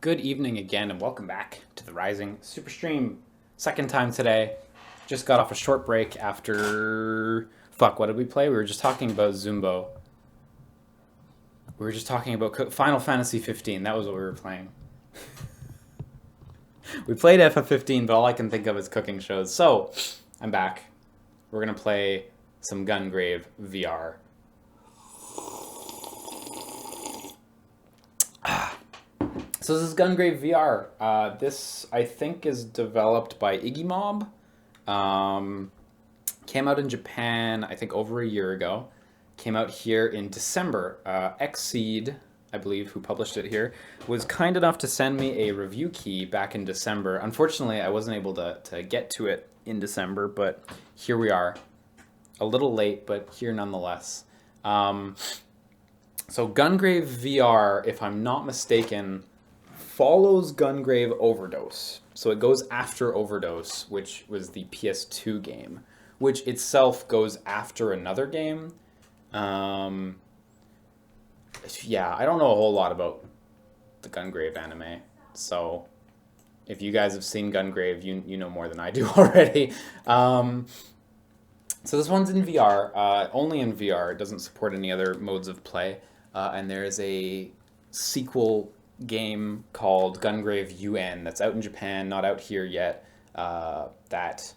Good evening again, and welcome back to the Rising SUPERSTREAM. Second time today. Just got off a short break after... Fuck, what did we play? We were just talking about Zumbo. We were just talking about Final Fantasy 15. That was what we were playing. We played FF15, but all I can think of is cooking shows. So, I'm back. We're going to play some Gungrave VR. So this is Gungrave VR. This, I think, is developed by Iggy Mob. Came out in Japan, I think, over a year ago. Came out here in December. Xseed, I believe, who published it here, was kind enough to send me a review key back in December. Unfortunately, I wasn't able to get to it in December, but here we are. A little late, but here nonetheless. So Gungrave VR, if I'm not mistaken, follows Gungrave Overdose. So it goes after Overdose, which was the PS2 game, which itself goes after another game. Yeah, I don't know a whole lot about the Gungrave anime, so if you guys have seen Gungrave, you know more than I do already. So this one's in VR, only in VR. It doesn't support any other modes of play, and there is a sequel game called Gungrave UN that's out in Japan, not out here yet, that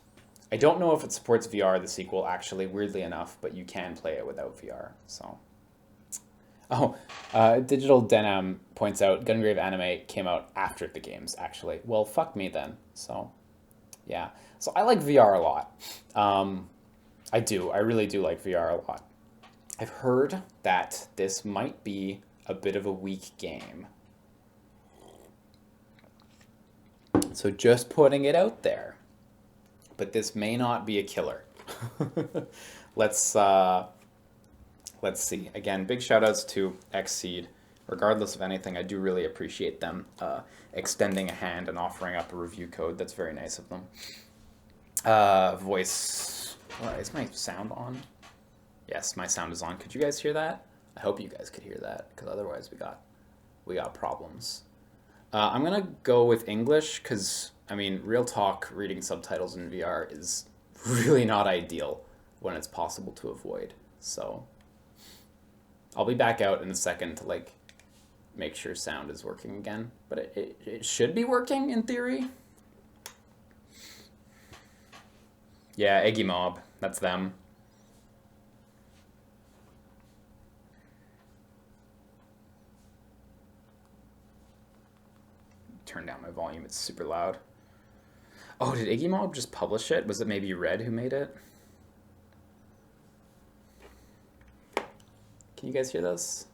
I don't know if it supports VR, the sequel, actually, weirdly enough, but you can play it without VR, so. Digital Denim points out Gungrave anime came out after the games, actually. Well, fuck me then, so, yeah. So I like VR a lot. I really do like VR a lot. I've heard that this might be a bit of a weak game. So just putting it out there. But this may not be a killer. Let's see. Again, big shout outs to Xseed. Regardless of anything, I do really appreciate them extending a hand and offering up a review code. That's very nice of them. Voice. Is my sound on? Yes, my sound is on. Could you guys hear that? I hope you guys could hear that, because otherwise we got problems. I'm going to go with English because, I mean, real talk, reading subtitles in VR is really not ideal when it's possible to avoid. So I'll be back out in a second to, like, make sure sound is working again. But it should be working in theory. Yeah, Eggy Mob. That's them. Turn down my volume, it's super loud. Oh, did Iggy Mob just publish it? Was it maybe Red who made it? Can you guys hear this?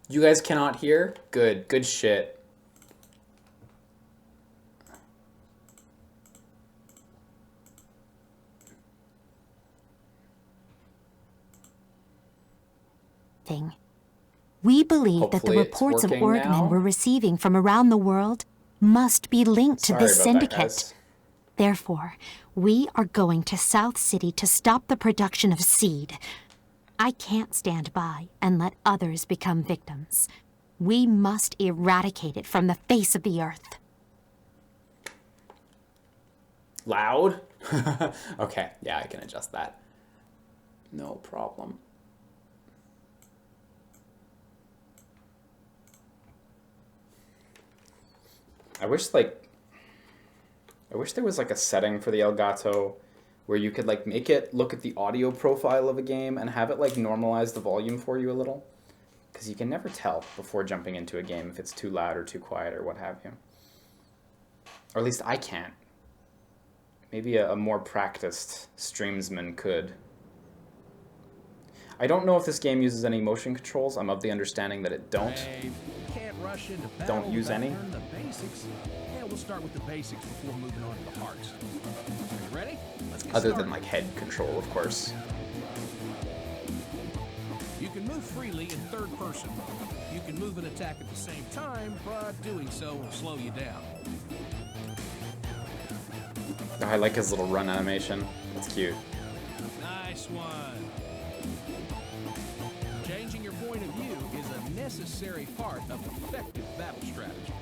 You guys cannot hear? Good shit. We believe that the reports of Orgmen we're receiving from around the world must be linked to this syndicate. Therefore, we are going to South City to stop the production of seed. I can't stand by and let others become victims. We must eradicate it from the face of the earth. Loud? Okay, yeah, I can adjust that. No problem. I wish there was like a setting for the Elgato where you could like make it look at the audio profile of a game and have it like normalize the volume for you a little. Because you can never tell before jumping into a game if it's too loud or too quiet or what have you. Or at least I can't. Maybe a more practiced streamsman could. I don't know if this game uses any motion controls. I'm of the understanding that it don't use any. We'll start with the basics before moving on to the hearts. Are you ready? Other than like head control, of course. You can Move freely in third-person mode. You can move and attack at the same time, but doing so will slow you down. Oh, I like his little run animation. It's cute. Nice one. Changing your point of view is a necessary part of effective battle strategy.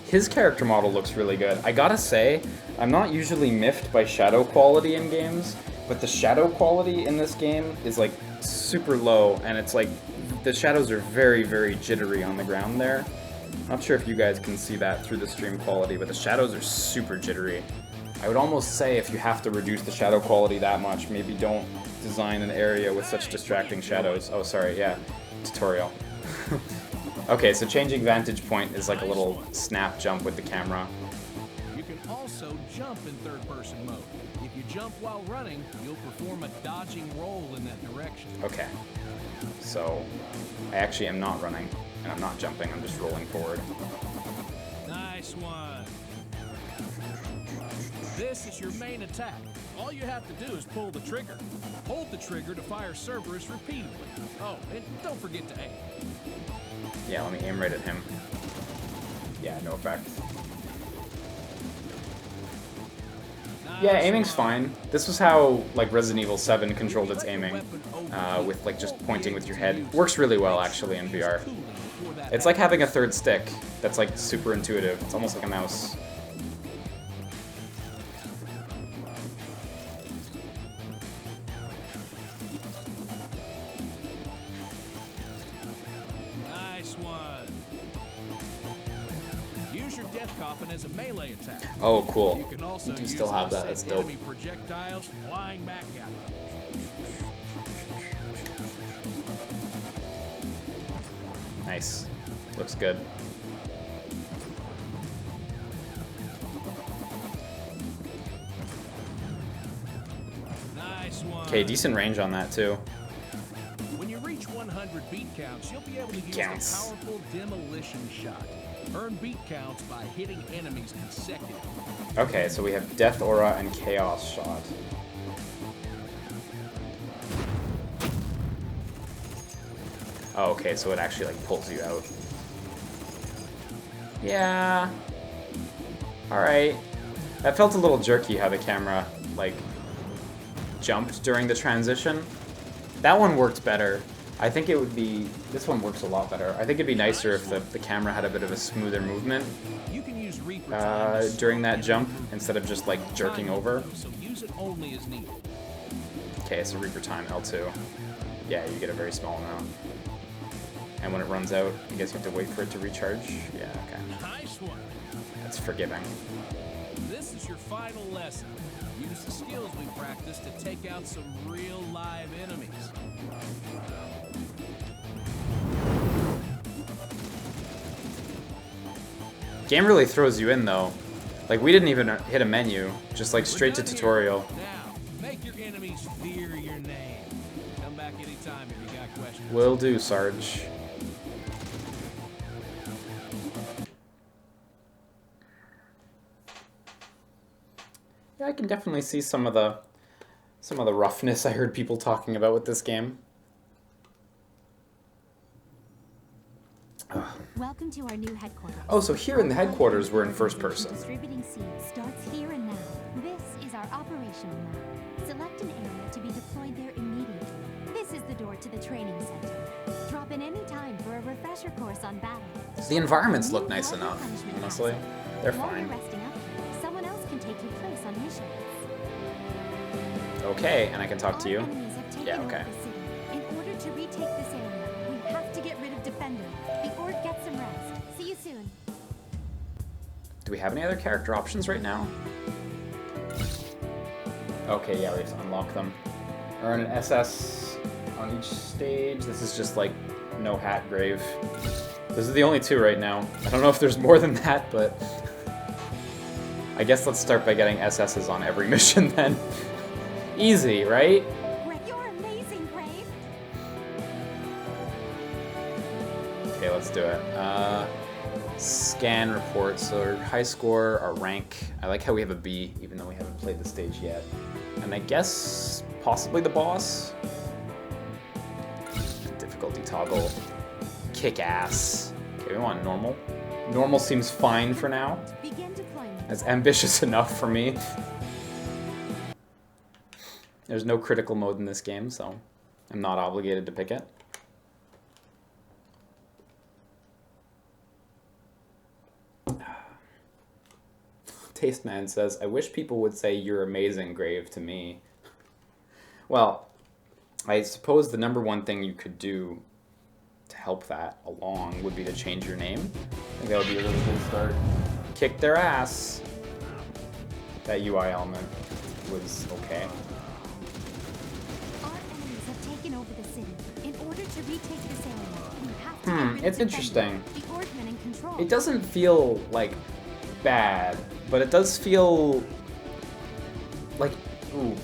His character model looks really good. I gotta say, I'm not usually miffed by shadow quality in games, but the shadow quality in this game is like super low, and it's like the shadows are very, very jittery on the ground there. Not sure if you guys can see that through the stream quality, but the shadows are super jittery. I would almost say if you have to reduce the shadow quality that much, maybe don't design an area with such distracting shadows. Oh, sorry, yeah, tutorial. Okay, so changing vantage point is like a little snap jump with the camera. You can also jump in third-person mode. If you jump while running, you'll perform a dodging roll in that direction. Okay, so I actually am not running, and I'm not jumping, I'm just rolling forward. Nice one. This is your main attack. All you have to do is pull the trigger. Hold the trigger to fire Cerberus repeatedly. Oh, and don't forget to aim. Yeah, let me aim right at him. Yeah, no effect. Yeah, aiming's fine. This was how like Resident Evil 7 controlled its aiming, with like just pointing with your head. Works really well actually in VR. It's like having a third stick that's like super intuitive. It's almost like a mouse. As a melee attack. Oh, cool. You can also you still have that. That's dope. Enemy projectiles flying back at you. Nice. Looks good. Nice one. Okay, decent range on that too. When you reach 100 beat counts, you'll be able to use a powerful demolition shot. Earn beat counts by hitting enemies consecutively. Okay, so we have Death Aura and Chaos Shot. Oh, okay, so it actually like pulls you out. Yeah. Alright. That felt a little jerky how the camera like jumped during the transition. That one worked better. I think it would be... This one works a lot better. I think it'd be nicer if the camera had a bit of a smoother movement during that jump, instead of just, like, jerking over. Okay, so Reaper time, L2. Yeah, you get a very small amount. And when it runs out, I guess you have to wait for it to recharge? Yeah, okay. That's forgiving. This is your final lesson. Use the skills we practiced to take out some real live enemies. Game really throws you in though. Like we didn't even hit a menu, just like straight to tutorial. Now, make your enemies fear your name. Come back anytime if you got questions. Will do, Sarge. Yeah, I can definitely see some of the roughness I heard people talking about with this game. Welcome to our new headquarters. Oh, so here in the headquarters, we're in first person. Distributing seeds starts here and now. This is our operational map. Select an area to be deployed there immediately. This is the door to the training center. Drop in any time for a refresher course on battle. The environments look nice enough, honestly. They're While fine. you're resting up, someone else can take your place on missions. Okay, and I can talk to you. Our enemies have taken Yeah, over okay. the city. In order to retake this area, we have to get rid of Defender. The Ord gets some rest. See you soon. Do we have any other character options right now? Okay, yeah, we have to unlock them. Earn an SS on each stage. This is just like no hat grave. Those are the only two right now. I don't know if there's more than that, but I guess let's start by getting SS's on every mission then. Easy, right? You're amazing, Brave. Okay, let's do it. Scan report. So our high score, our rank. I like how we have a B, even though we haven't played the stage yet. And I guess possibly the boss. Difficulty toggle. Kick ass. Okay, we want normal. Normal seems fine for now. It's ambitious enough for me. There's no critical mode in this game, so I'm not obligated to pick it. Tasteman says, I wish people would say you're amazing, Grave, to me. Well, I suppose the #1 thing you could do to help that along would be to change your name. I think that would be a really good start. Kick their ass. That UI element was okay. Our enemies have taken over the city. In order to retake this area, we have to get rid It's of interesting. the Orkmen in control. It doesn't feel like bad, but it does feel like, ooh.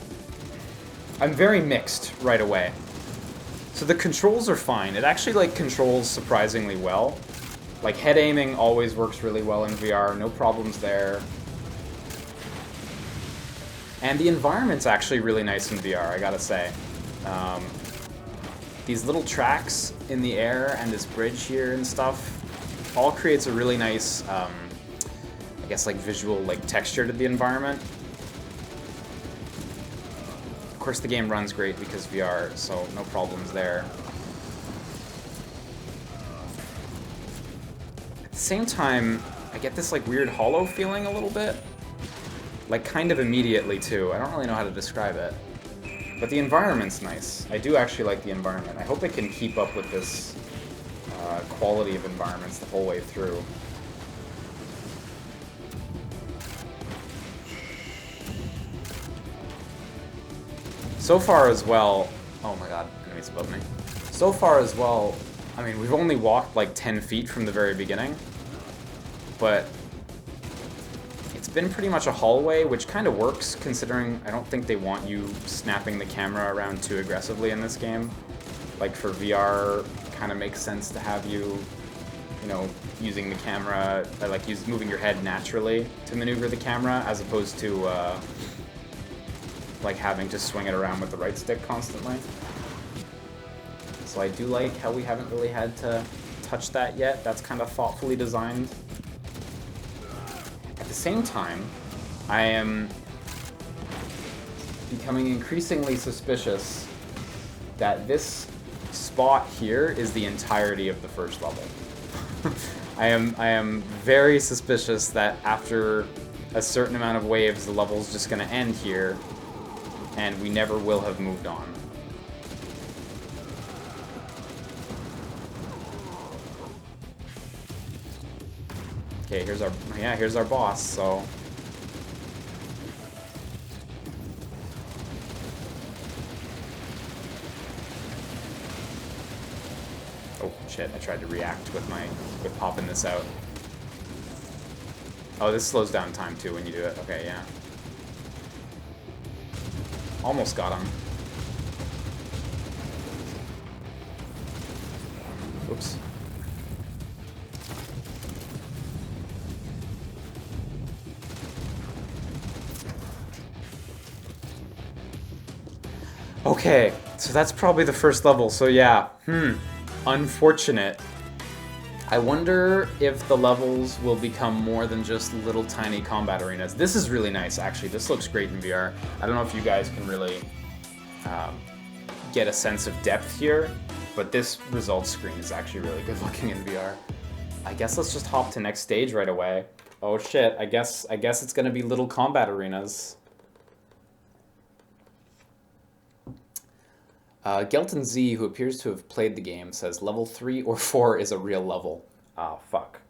I'm very mixed right away. So the controls are fine. It actually like controls surprisingly well. Like head aiming always works really well in VR, no problems there. And the environment's actually really nice in VR, I gotta say. These little tracks in the air and this bridge here and stuff all creates a really nice, I guess like visual like texture to the environment. Of course the game runs great because VR, so no problems there. At the same time, I get this like weird hollow feeling a little bit. Like kind of immediately too. I don't really know how to describe it. But the environment's nice. I do actually like the environment. I hope it can keep up with this quality of environments the whole way through. So far as well, oh my god, enemies above me. So far as well, I mean, we've only walked like 10 feet from the very beginning, but it's been pretty much a hallway, which kind of works considering I don't think they want you snapping the camera around too aggressively in this game. Like for VR, kind of makes sense to have you, you know, using the camera, like moving your head naturally to maneuver the camera, as opposed to like having to swing it around with the right stick constantly. So I do like how we haven't really had to touch that yet. That's kind of thoughtfully designed. At the same time, I am becoming increasingly suspicious that this spot here is the entirety of the first level. I am very suspicious that after a certain amount of waves, the level's just going to end here, and we never will have moved on. Okay, here's our boss, so... Oh, shit, I tried to react with popping this out. Oh, this slows down time too when you do it. Okay, yeah. Almost got him. Oops. Okay, so that's probably the first level, so yeah. Unfortunate. I wonder if the levels will become more than just little tiny combat arenas. This is really nice, actually. This looks great in VR. I don't know if you guys can really get a sense of depth here, but this results screen is actually really good looking in VR. I guess let's just hop to next stage right away. Oh shit, I guess it's gonna be little combat arenas. Gelton Z, who appears to have played the game, says level 3 or 4 is a real level. Oh, fuck.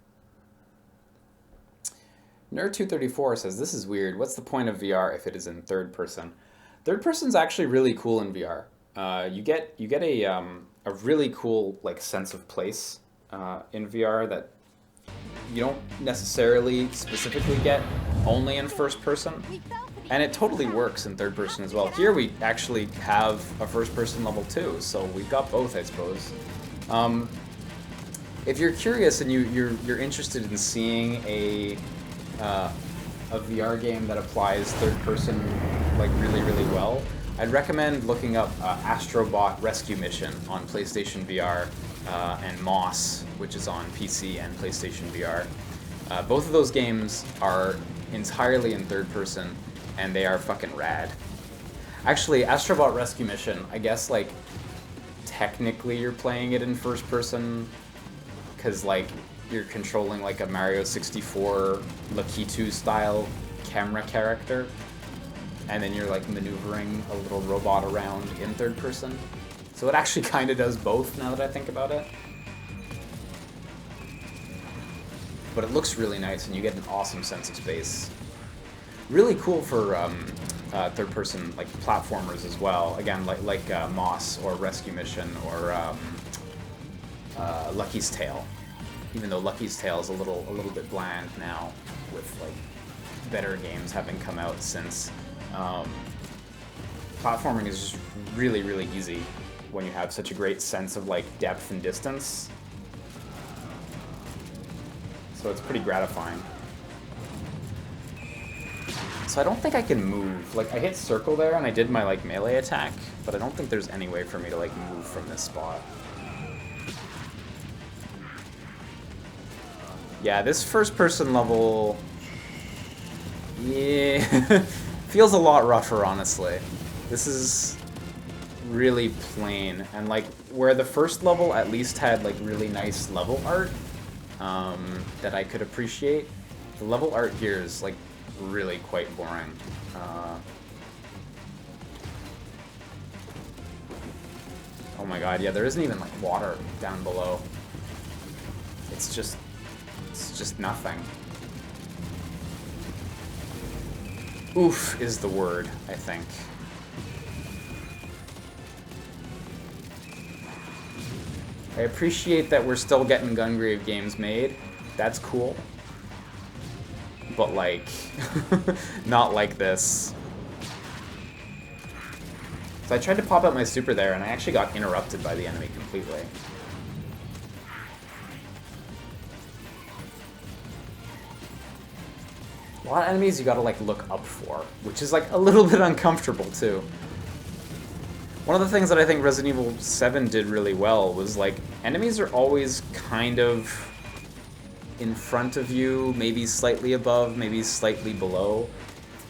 Nerd234 says, this is weird. What's the point of VR if it is in third person? Third person's actually really cool in VR. You get a really cool like sense of place in VR that you don't necessarily specifically get only in first person. And it totally works in third person as well. Here we actually have a first person level too, so we've got both, I suppose. If you're curious and you're interested in seeing a VR game that applies third person like really well, I'd recommend looking up Astrobot Rescue Mission on PlayStation VR. and Moss, which is on PC and PlayStation VR. Both of those games are entirely in third person, and they are fucking rad. Actually, Astrobot Rescue Mission, I guess, like, technically you're playing it in first person, because, like, you're controlling, like, a Mario 64 Lakitu style camera character, and then you're, like, maneuvering a little robot around in third person. So it actually kind of does both, now that I think about it. But it looks really nice, and you get an awesome sense of space. Really cool for third-person like platformers as well. Again, like Moss or Rescue Mission or Lucky's Tale. Even though Lucky's Tale is a little bit bland now, with like better games having come out since. Platforming is just really, really easy when you have such a great sense of like depth and distance. So it's pretty gratifying. So I don't think I can move. Like, I hit circle there and I did my like melee attack, but I don't think there's any way for me to like move from this spot. Yeah, this first person level, yeah, feels a lot rougher, honestly. This is really plain, and like where the first level at least had like really nice level art that I could appreciate, the level art here is like really quite boring. Oh my god, yeah, there isn't even like water down below. It's just nothing. Oof is the word, I think. I appreciate that we're still getting Gungrave games made. That's cool. But like, not like this. So I tried to pop out my super there, and I actually got interrupted by the enemy completely. A lot of enemies you gotta like look up for, which is like a little bit uncomfortable too. One of the things that I think Resident Evil 7 did really well was like, enemies are always kind of in front of you, maybe slightly above, maybe slightly below,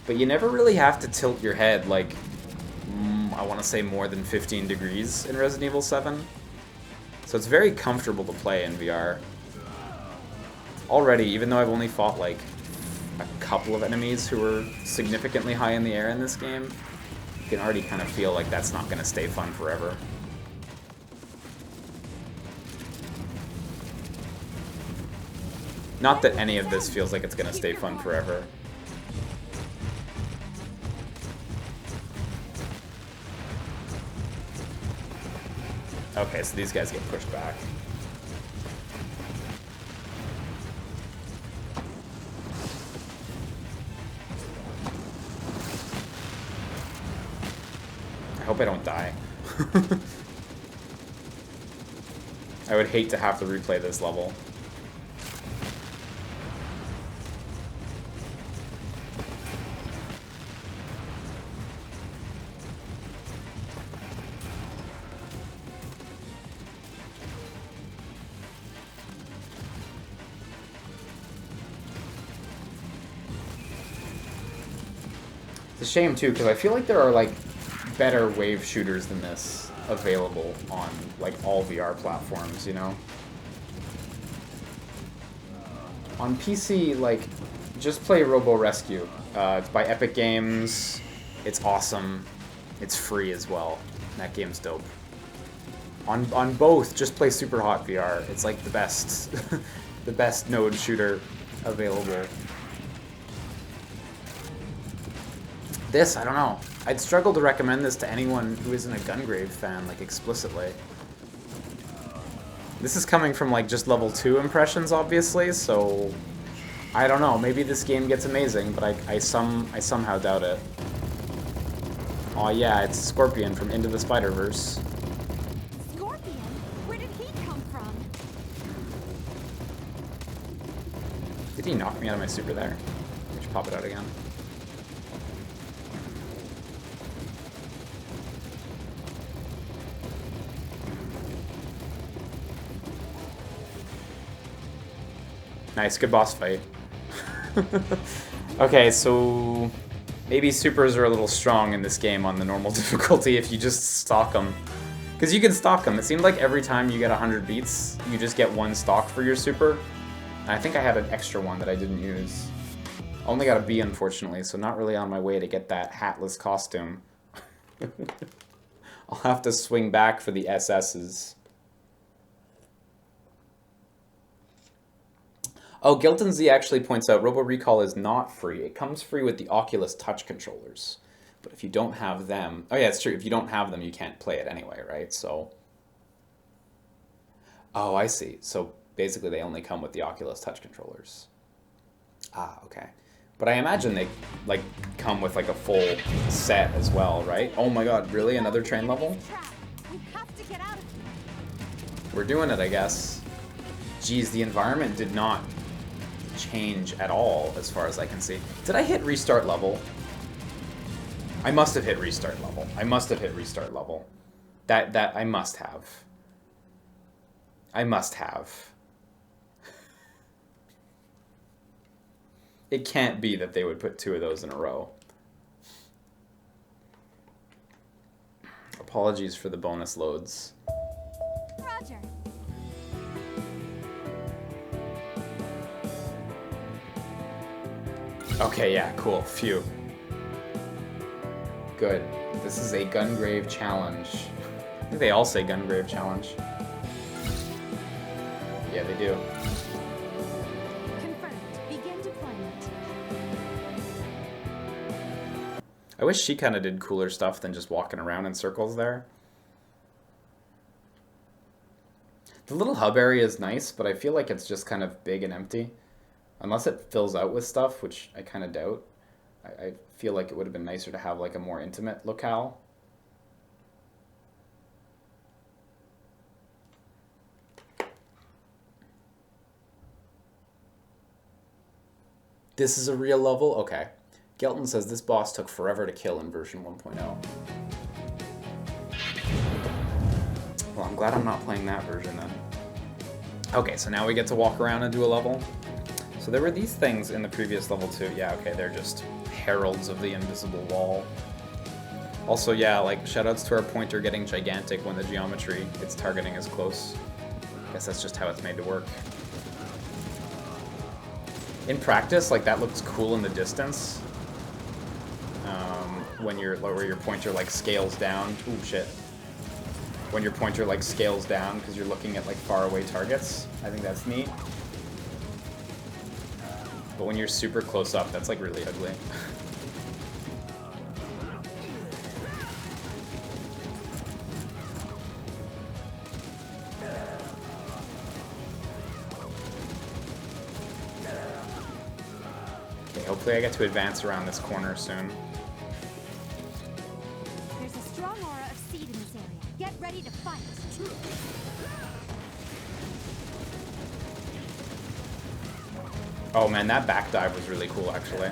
but you never really have to tilt your head like, I want to say more than 15 degrees in Resident Evil 7. So it's very comfortable to play in VR. Already, even though I've only fought like a couple of enemies who are significantly high in the air in this game, you can already kind of feel like that's not going to stay fun forever. Not that any of this feels like it's going to stay fun forever. Okay, so these guys get pushed back. I hope I don't die. I would hate to have to replay this level. It's a shame too, because I feel like there are like better wave shooters than this available on like all VR platforms, you know? On PC, like, just play Robo Rescue. It's by Epic Games. It's awesome. It's free as well. That game's dope. On both, just play Super Hot VR. It's like the best, the best node shooter available. This, I don't know. I'd struggle to recommend this to anyone who isn't a Gungrave fan, like, explicitly. This is coming from, like, just level 2 impressions, obviously, so I don't know. Maybe this game gets amazing, but I somehow doubt it. Aw, yeah, it's Scorpion from Into the Spider-Verse. Scorpion? Where did he come from? Did he knock me out of my super there? I should pop it out again. Nice, good boss fight. Okay, so maybe supers are a little strong in this game on the normal difficulty if you just stalk them. Because you can stalk them. It seemed like every time you get 100 beats, you just get one stalk for your super. And I think I had an extra one that I didn't use. Only got a B, unfortunately, so not really on my way to get that hatless costume. I'll have to swing back for the SS's. Oh, Gilton Z actually points out Robo Recall is not free. It comes free with the Oculus Touch controllers. But if you don't have them... Oh yeah, it's true. If you don't have them, you can't play it anyway, right? So... Oh, I see. So basically they only come with the Oculus Touch controllers. Ah, okay. But I imagine they, like, come with, like, a full set as well, right? Oh my god, really? Another train level? We're doing it, I guess. Geez, the environment did not change at all, as far as I can see. Did I hit restart level? I must have hit restart level. I must have hit restart level. That I must have. I must have. It can't be that they would put 2 of those in a row. Apologies for the bonus loads. Roger. Okay, yeah, cool. Phew. Good. This is a Gungrave challenge. I think they all say Gungrave challenge. Yeah, they do. Confirmed. Begin deployment. I wish she kind of did cooler stuff than just walking around in circles there. The little hub area is nice, but I feel like it's just kind of big and empty. Unless it fills out with stuff, which I kind of doubt. I feel like it would have been nicer to have like a more intimate locale. This is a real level? Okay. Gelton says this boss took forever to kill in version 1.0. Well, I'm glad I'm not playing that version then. Okay, so now we get to walk around and do a level. So there were these things in the previous level too. Yeah, okay, they're just heralds of the invisible wall. Also, yeah, like, shoutouts to our pointer getting gigantic when the geometry its targeting is close. I guess that's just how it's made to work. In practice, like, that looks cool in the distance. When where your pointer, like, scales down. Ooh, shit. When your pointer, like, scales down because you're looking at, like, faraway targets. I think that's neat. But when you're super close up, that's, like, really ugly. Okay, hopefully I get to advance around this corner soon. There's a strong aura of seed in this area. Get ready to fight. Oh man, that back dive was really cool, actually.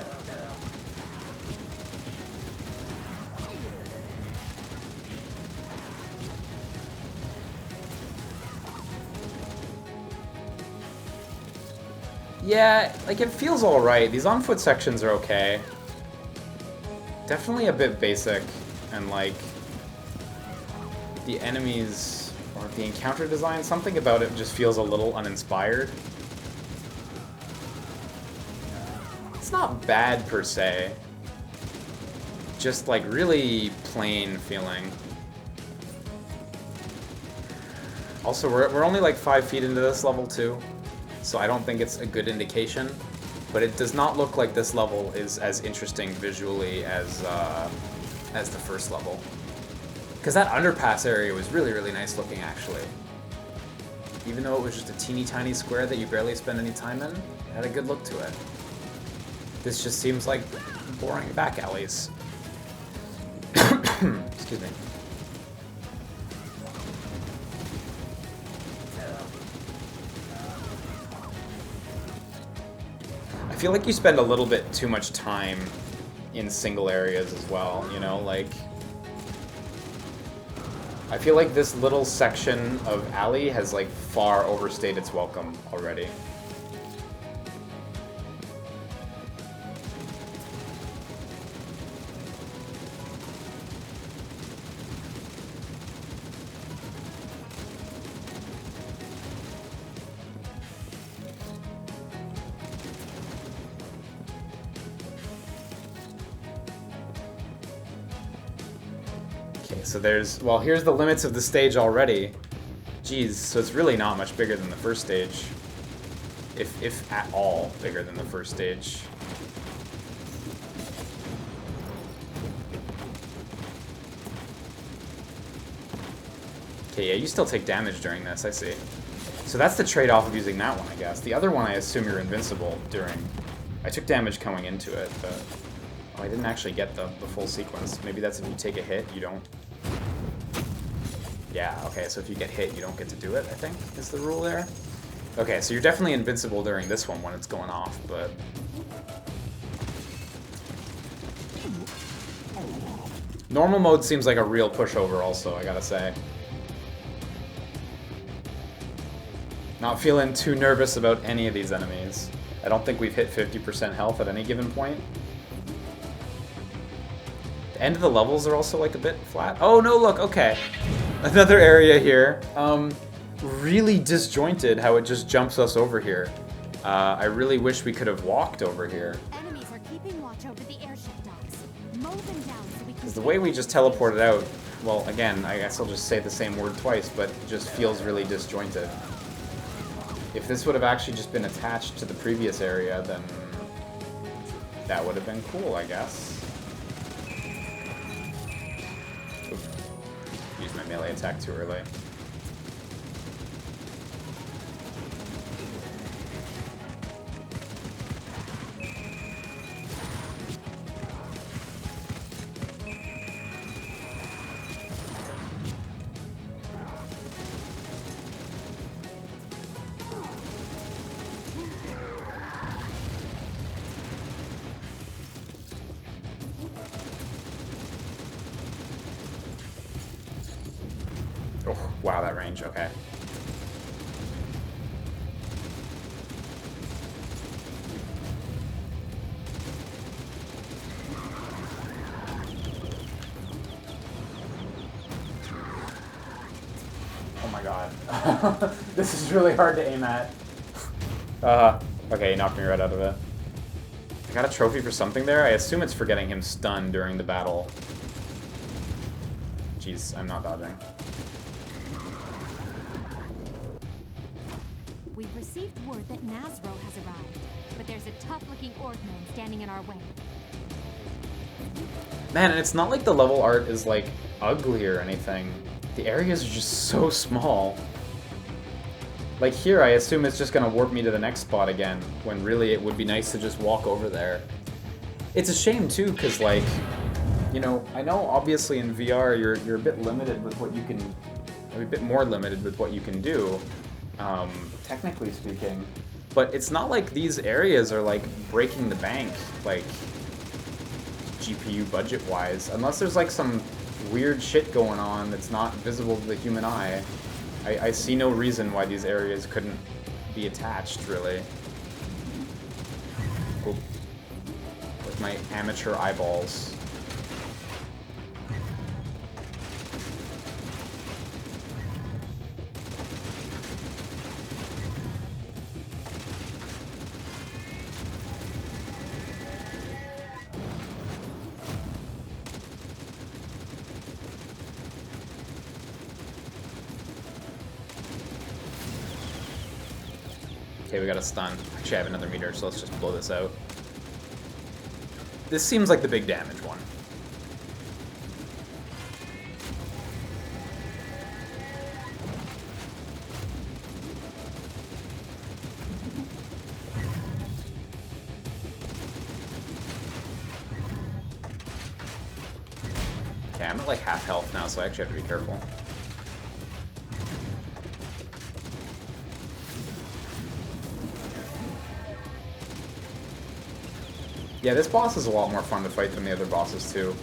Yeah, like, it feels alright. These on-foot sections are okay. Definitely a bit basic, and, like, the enemies, or the encounter design, something about it just feels a little uninspired. It's not bad, per se. Just, like, really plain feeling. Also, we're only, like, 5 feet into this level, too. So I don't think it's a good indication, but it does not look like this level is as interesting visually as the first level. Because that underpass area was really, really nice looking, actually. Even though it was just a teeny tiny square that you barely spend any time in, it had a good look to it. This just seems like boring back alleys. Excuse me. I feel like you spend a little bit too much time in single areas as well, you know, like, I feel like this little section of alley has, like, far overstayed its welcome already. Okay, so there's... Well, here's the limits of the stage already. Jeez, so it's really not much bigger than the first stage. If at all bigger than the first stage. Okay, yeah, you still take damage during this, I see. So that's the trade-off of using that one, I guess. The other one, I assume you're invincible during... I took damage coming into it, but... Oh, I didn't actually get the full sequence. Maybe that's if you take a hit, you don't... Yeah, okay, so if you get hit, you don't get to do it, I think, is the rule there. Okay, so you're definitely invincible during this one when it's going off, but... Normal mode seems like a real pushover also, I gotta say. Not feeling too nervous about any of these enemies. I don't think we've hit 50% health at any given point. The end of the levels are also like a bit flat. Oh no, look, okay. Another area here. Really disjointed how it just jumps us over here. I really wish we could have walked over here. Enemies are keeping watch over the airship docks. Mow them down so we can... Because the way we just teleported out, well, again, I guess I'll just say the same word twice, but it just feels really disjointed. If this would have actually just been attached to the previous area, then that would have been cool, I guess. Oops. Used my melee attack too early. Oh, wow, that range, okay. Oh my god. This is really hard to aim at. Okay, he knocked me right out of it. I got a trophy for something there? I assume it's for getting him stunned during the battle. Jeez, I'm not dodging. We've received word that Nazro has arrived, but there's a tough-looking Orkman standing in our way. Man, and it's not like the level art is, like, ugly or anything. The areas are just so small. Like here, I assume it's just gonna warp me to the next spot again, when really it would be nice to just walk over there. It's a shame, too, because, like, you know, I know obviously in VR you're a bit limited with what you can... a bit more limited with what you can do. Technically speaking, but it's not like these areas are like breaking the bank, like GPU budget wise, unless there's like some weird shit going on that's not visible to the human eye. I see no reason why these areas couldn't be attached, really. Oop. With my amateur eyeballs. Okay, we got a stun. Actually, I have another meter, so let's just blow this out. This seems like the big damage one. Okay, I'm at like half health now, so I actually have to be careful. Yeah, this boss is a lot more fun to fight than the other bosses, too.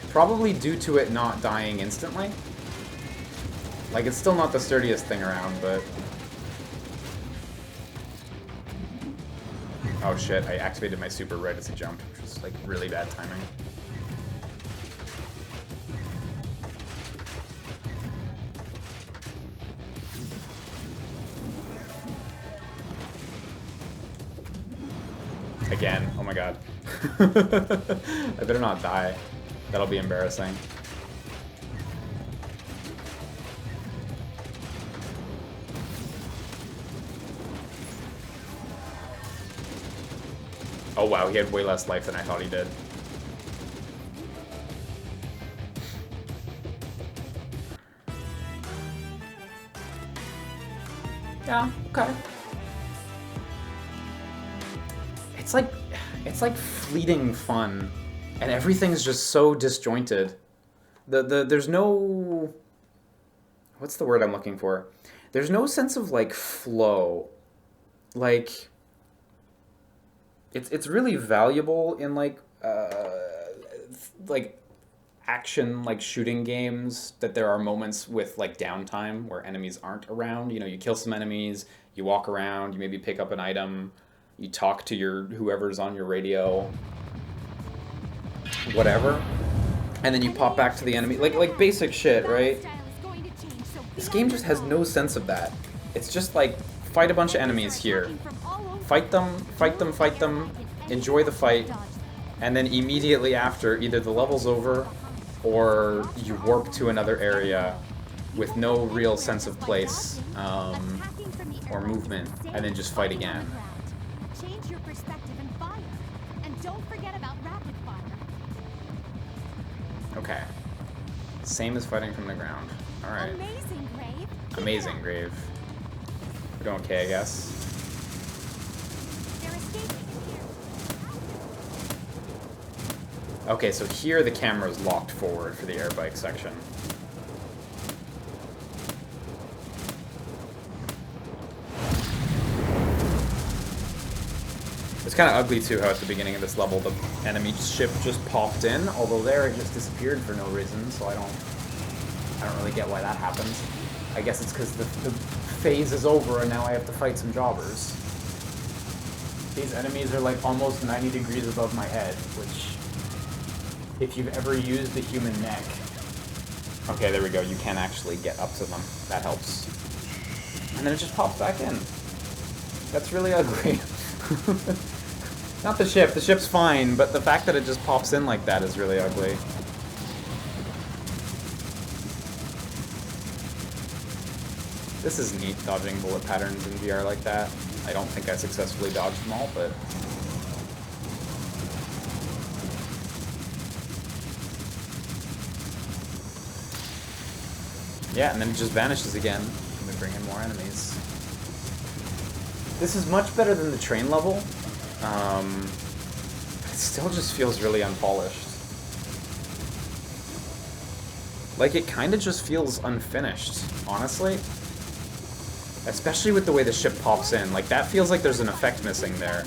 Probably due to it not dying instantly. Like, it's still not the sturdiest thing around, but... Oh shit, I activated my super right as he jumped, which was, like, really bad timing. Again, oh my god. I better not die. That'll be embarrassing. Oh wow, he had way less life than I thought he did. Yeah, okay. It's like fleeting fun, and everything's just so disjointed. There's no, what's the word I'm looking for? There's no sense of like flow. Like it's really valuable in like action like shooting games that there are moments with like downtime where enemies aren't around. You know, you kill some enemies, you walk around, you maybe pick up an item, you talk to your whoever's on your radio, whatever, and then you pop back to the enemy, like basic shit, right? This game just has no sense of that. It's just like fight a bunch of enemies here, fight them, enjoy the fight, and then immediately after, either the level's over or you warp to another area with no real sense of place or movement, and then just fight again. Change your perspective and fire, and don't forget about rapid fire. Okay. Same as fighting from the ground. All right. Amazing, Grave. Amazing, Grave. We're doing okay, I guess. They're escaping in here. Okay, so here the camera's locked forward for the air bike section. It's kind of ugly too how at the beginning of this level the enemy ship just popped in, although there it just disappeared for no reason, so I don't really get why that happened. I guess it's because the phase is over and now I have to fight some jobbers. These enemies are like almost 90 degrees above my head, which, if you've ever used the human neck... Okay, there we go, you can actually get up to them. That helps. And then it just pops back in. That's really ugly. Not the ship's fine, but the fact that it just pops in like that is really ugly. This is neat, dodging bullet patterns in VR like that. I don't think I successfully dodged them all, but... yeah, and then it just vanishes again, and we bring in more enemies. This is much better than the train level. It still just feels really unpolished. Like, it kind of just feels unfinished, honestly. Especially with the way the ship pops in. Like, that feels like there's an effect missing there.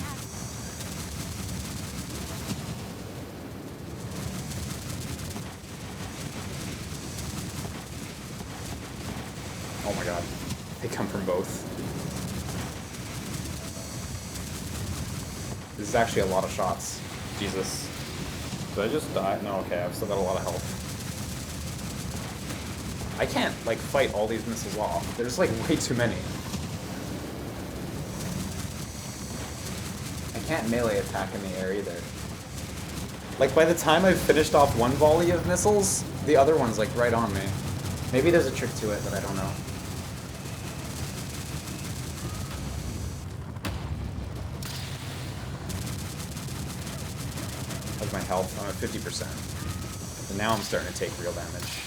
Oh my god. They come from both. This is actually a lot of shots. Jesus. Did I just die? No, okay, I've still got a lot of health. I can't, like, fight all these missiles off. There's, like, way too many. I can't melee attack in the air either. Like, by the time I've finished off one volley of missiles, the other one's, like, right on me. Maybe there's a trick to it, but I don't know. How's my health? I'm at 50%. And now I'm starting to take real damage.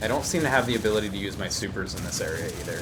I don't seem to have the ability to use my supers in this area either.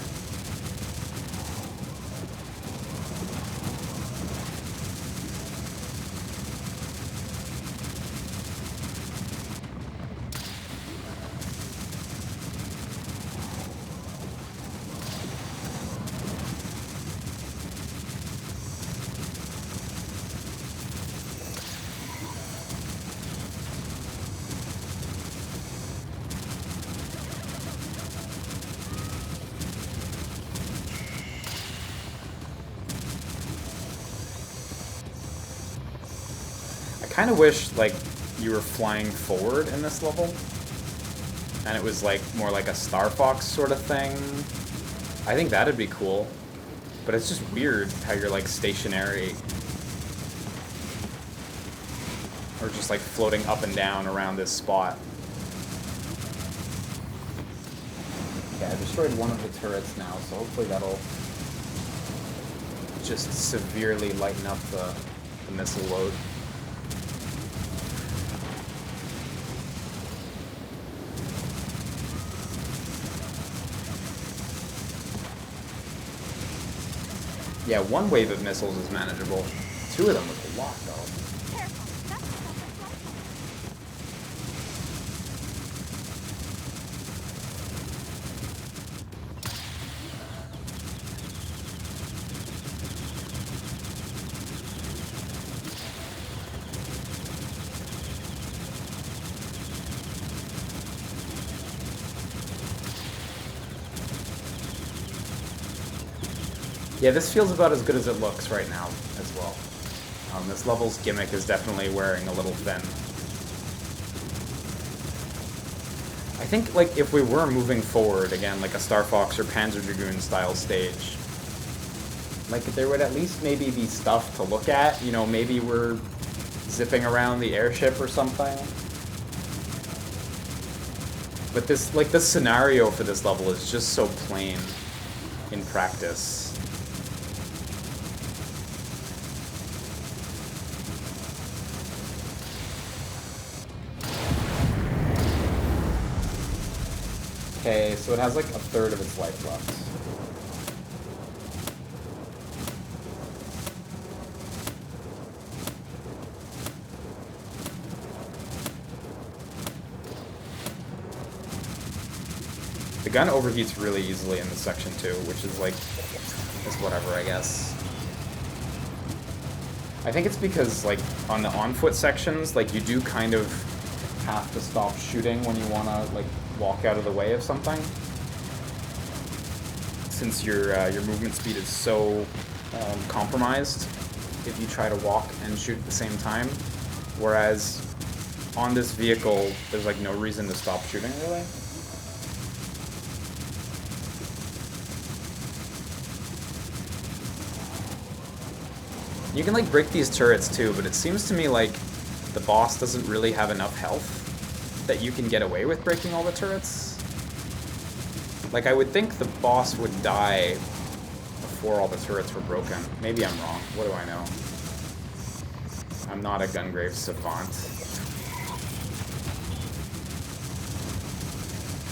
I kind of wish, like, you were flying forward in this level, and it was, like, more like a Star Fox sort of thing. I think that'd be cool, but it's just weird how you're, like, stationary, or just, like, floating up and down around this spot. Okay, I destroyed one of the turrets now, so hopefully that'll just severely lighten up the missile load. Yeah, one wave of missiles is manageable. Two of them was a lot, though. Yeah, this feels about as good as it looks right now as well. This level's gimmick is definitely wearing a little thin. I think, like, if we were moving forward, again, like a Star Fox or Panzer Dragoon style stage, like, there would at least maybe be stuff to look at. You know, maybe we're zipping around the airship or something. But this, like, the scenario for this level is just so plain in practice. Okay, so it has like a third of its life left. The gun overheats really easily in this section too, which is like, is whatever, I guess. I think it's because, like, on the on-foot sections, like, you do kind of have to stop shooting when you want to, like, walk out of the way of something, since your movement speed is so compromised if you try to walk and shoot at the same time, whereas on this vehicle there's like no reason to stop shooting really. You can like break these turrets too, but it seems to me like the boss doesn't really have enough health that you can get away with breaking all the turrets. Like, I would think the boss would die before all the turrets were broken. Maybe I'm wrong. What do I know? I'm not a Gungrave savant.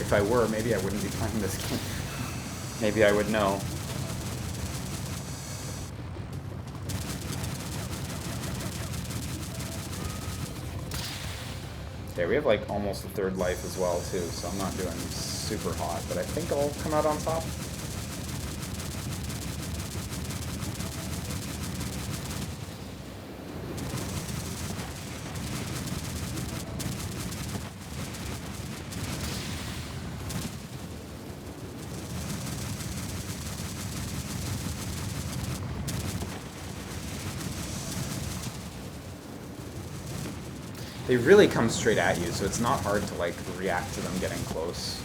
If I were, maybe I wouldn't be playing this game. Maybe I would know. Okay, we have like almost a third life as well too, so I'm not doing super hot, but I think I'll come out on top. They really come straight at you, so it's not hard to like react to them getting close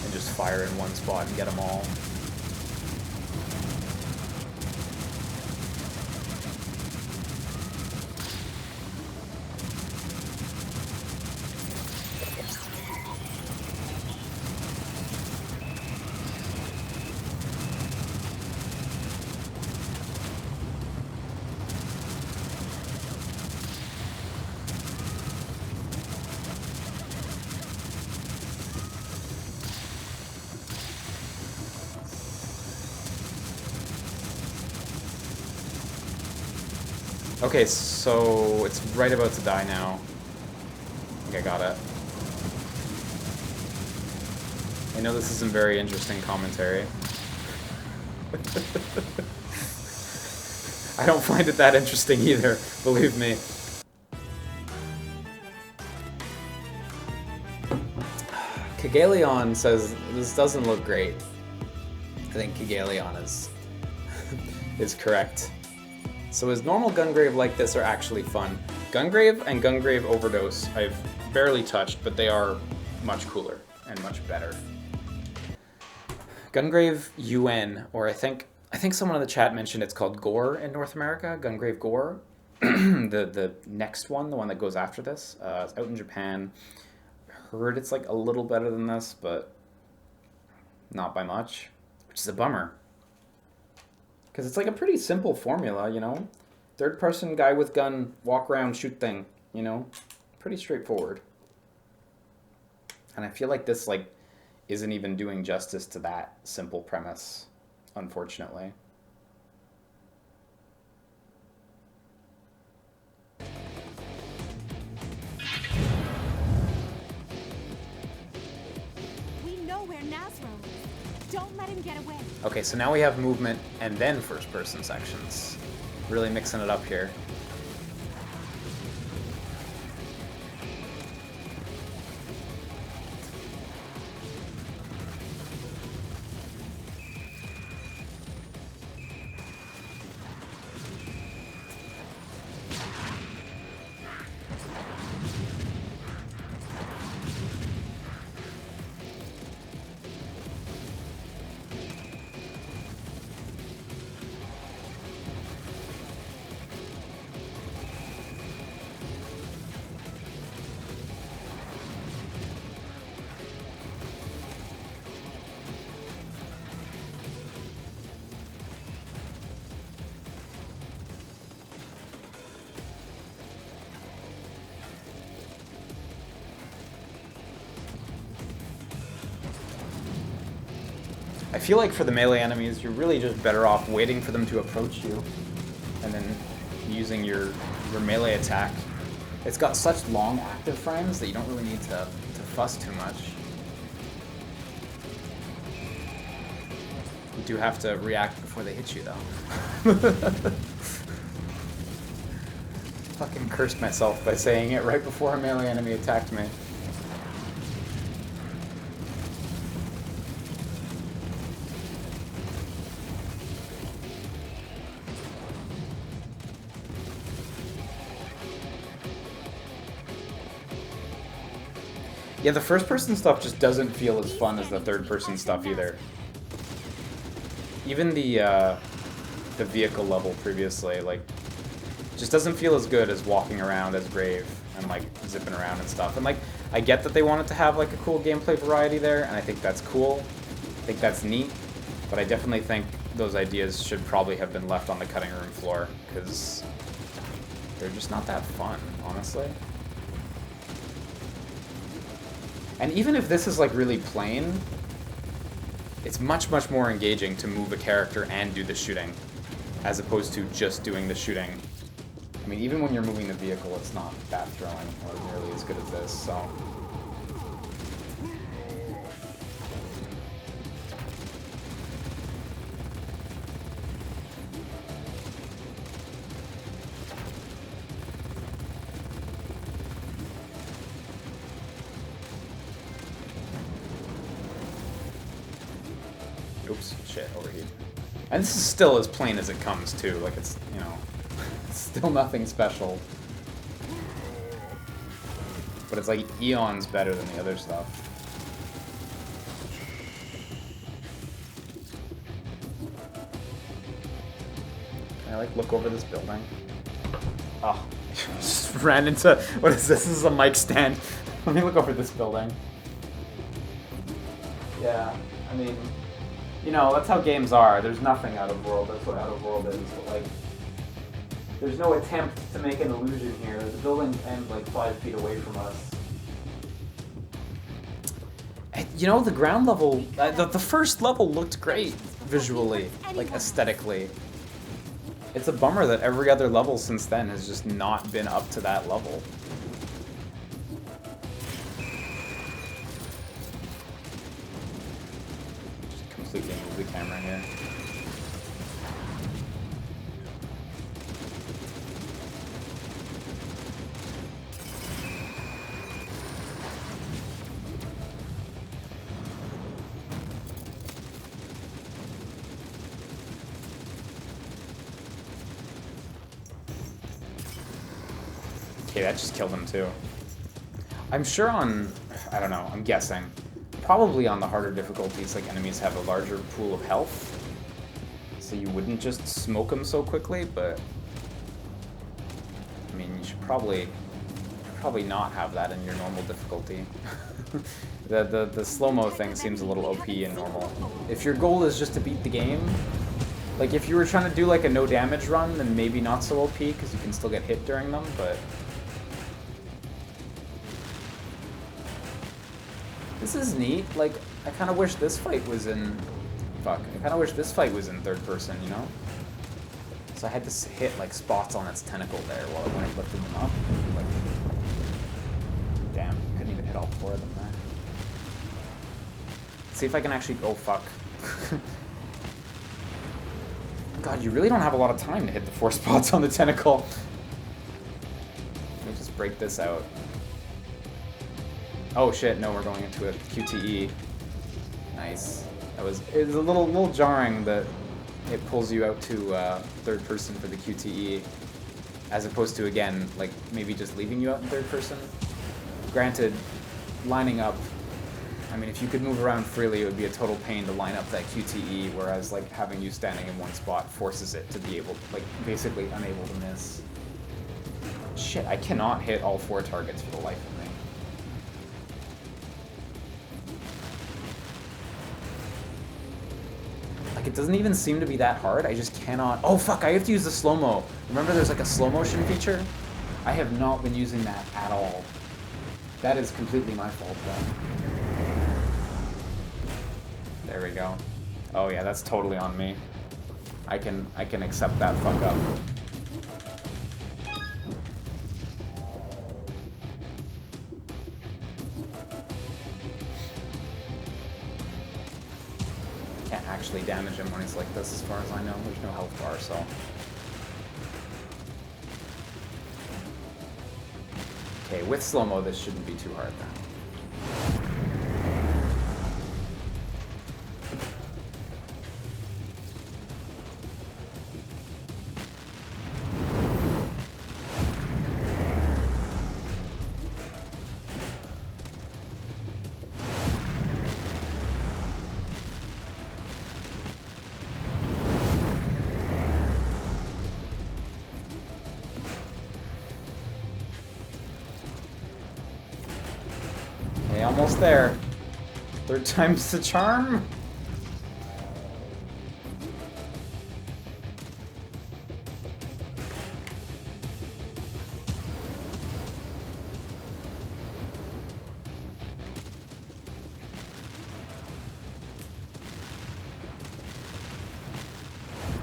and just fire in one spot and get them all. Okay, so it's right about to die now. I think I got it. I know this isn't very interesting commentary. I don't find it that interesting either, believe me. Kagaleon says this doesn't look great. I think Kagaleon is correct. So is normal Gungrave like this are actually fun. Gungrave and Gungrave Overdose I've barely touched, but they are much cooler and much better. Gungrave UN, or I think someone in the chat mentioned it's called Gore in North America, Gungrave Gore. the next one, the one that goes after this, it's out in Japan. Heard it's like a little better than this, but not by much, which is a bummer. Because it's like a pretty simple formula, you know? Third person guy with gun, walk around, shoot thing, you know? Pretty straightforward. And I feel like this, like, isn't even doing justice to that simple premise, unfortunately. We know where Nazro is. Don't let him get away. Okay, so now we have movement and then first-person sections. Really mixing it up here. I feel like for the melee enemies, you're really just better off waiting for them to approach you and then using your melee attack. It's got such long active frames that you don't really need to fuss too much. You do have to react before they hit you, though. Fucking cursed myself by saying it right before a melee enemy attacked me. Yeah, the first-person stuff just doesn't feel as fun as the third-person stuff either. Even the vehicle level previously, like, just doesn't feel as good as walking around as Grave and, like, zipping around and stuff. And, like, I get that they wanted to have, like, a cool gameplay variety there, and I think that's cool. I think that's neat. But I definitely think those ideas should probably have been left on the cutting room floor, because they're just not that fun, honestly. And even if this is, like, really plain, it's much, much more engaging to move a character and do the shooting, as opposed to just doing the shooting. I mean, even when you're moving the vehicle, it's not that thrilling or nearly as good as this, so... Oops, shit, overheat. And this is still as plain as it comes, too. Like, it's, you know, it's still nothing special. But it's like eons better than the other stuff. Can I, like, look over this building? Oh, just ran into, what is this? This is a mic stand. Let me look over this building. Yeah, I mean... You know, that's how games are. There's nothing out of world. That's what out of world is. But, like, there's no attempt to make an illusion here. The buildings end like 5 feet away from us. And, you know, the ground level, the first level looked great visually, like aesthetically. It's a bummer that every other level since then has just not been up to that level. Move the camera here. Okay, that just killed him too. I'm sure on, I don't know, I'm guessing. Probably on the harder difficulties, like, enemies have a larger pool of health, so you wouldn't just smoke them so quickly, but... I mean, you should probably not have that in your normal difficulty. the slow-mo thing seems a little OP in normal. If your goal is just to beat the game, Like, if you were trying to do, like, a no damage run, then maybe not so OP, because you can still get hit during them, but... This is neat. Like, I kind of wish this fight was in... Fuck. I kind of wish this fight was in third person, you know? So I had to hit, like, spots on its tentacle there when I lifted them up. Like, damn, couldn't even hit all 4 of them there. See if I can actually... Oh, fuck. God, you really don't have a lot of time to hit the 4 spots on the tentacle. Let me just break this out. Oh shit, no, we're going into a QTE. Nice. It was a little jarring that it pulls you out to third person for the QTE, as opposed to, again, like, maybe just leaving you out in third person. Granted, lining up, I mean, if you could move around freely, it would be a total pain to line up that QTE, whereas, like, having you standing in one spot forces it to be able, like, basically unable to miss. Shit, I cannot hit all 4 targets for the life of me. Like, it doesn't even seem to be that hard, I just cannot... Oh, fuck, I have to use the slow-mo. Remember there's, like, a slow-motion feature? I have not been using that at all. That is completely my fault, then. There we go. Oh yeah, that's totally on me. I can accept that fuck up. Can't actually damage him when he's like this, as far as I know. There's no health bar, so. Okay, with slow-mo, this shouldn't be too hard then. Almost there. 3rd time's the charm.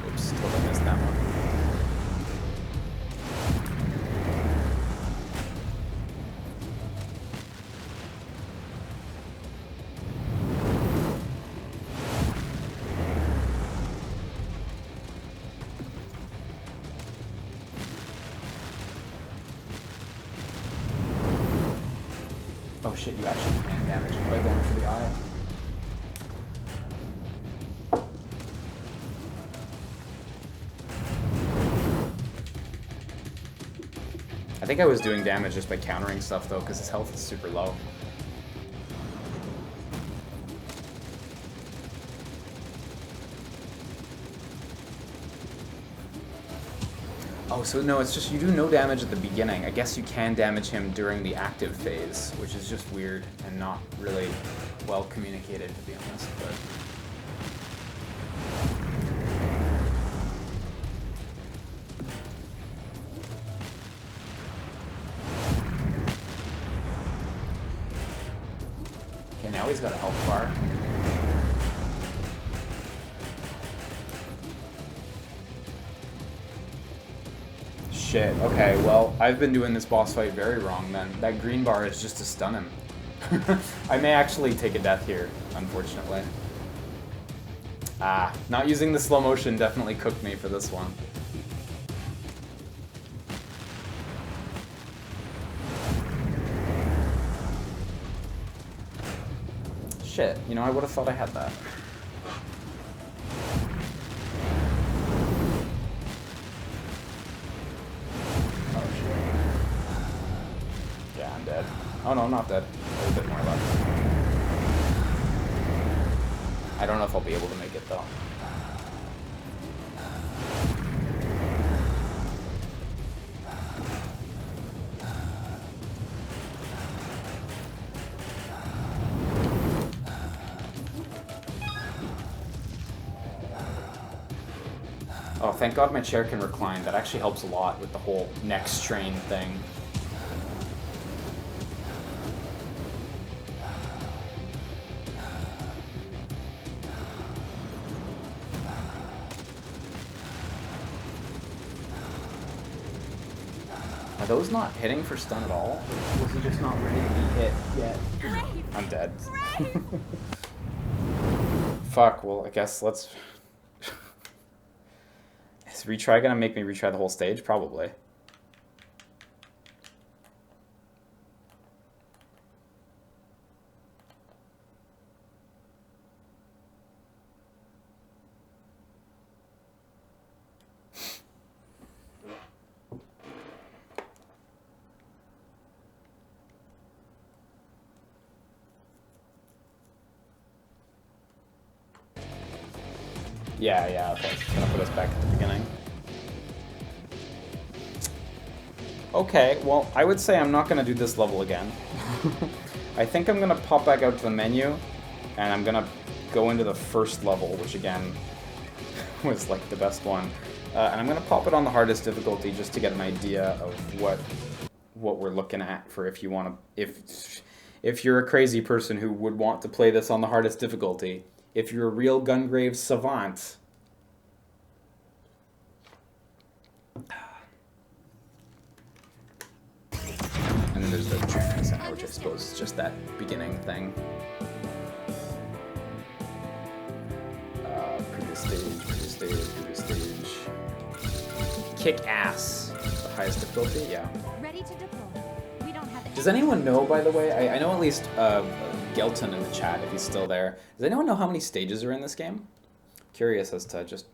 Oops, totally missed that one. Oh shit, you actually can damage him by going for the eye. I think I was doing damage just by countering stuff though, because his health is super low. Oh, so no, it's just you do no damage at the beginning. I guess you can damage him during the active phase, which is just weird and not really well communicated, to be honest, but... Okay, now he's got a health bar. Shit, okay, well, I've been doing this boss fight very wrong then. That green bar is just to stun him. I may actually take a death here, unfortunately. Ah, not using the slow motion definitely cooked me for this one. Shit, you know, I would have thought I had that. Oh no, I'm not dead. There's a bit more left. I don't know if I'll be able to make it though. Oh, thank God my chair can recline. That actually helps a lot with the whole next train thing. Are those not hitting for stun at all? Or was he just not ready to be hit yet? I'm dead. Fuck, well, I guess let's... Is retry gonna make me retry the whole stage? Probably. Yeah, okay. It's gonna put us back at the beginning. Okay, well, I would say I'm not gonna do this level again. I think I'm gonna pop back out to the menu, and I'm gonna go into the first level, which again was like the best one. And I'm gonna pop it on the hardest difficulty just to get an idea of what we're looking at for if you want to, if you're a crazy person who would want to play this on the hardest difficulty. If you're a real Gungrave savant. And then there's the training center, which I suppose is just that beginning thing. Previous stage. Kick ass. The highest difficulty, yeah. Ready to deploy. We don't have Does anyone know, by the way? I know at least Gelton in the chat, if he's still there. Does anyone know how many stages are in this game? Curious as to just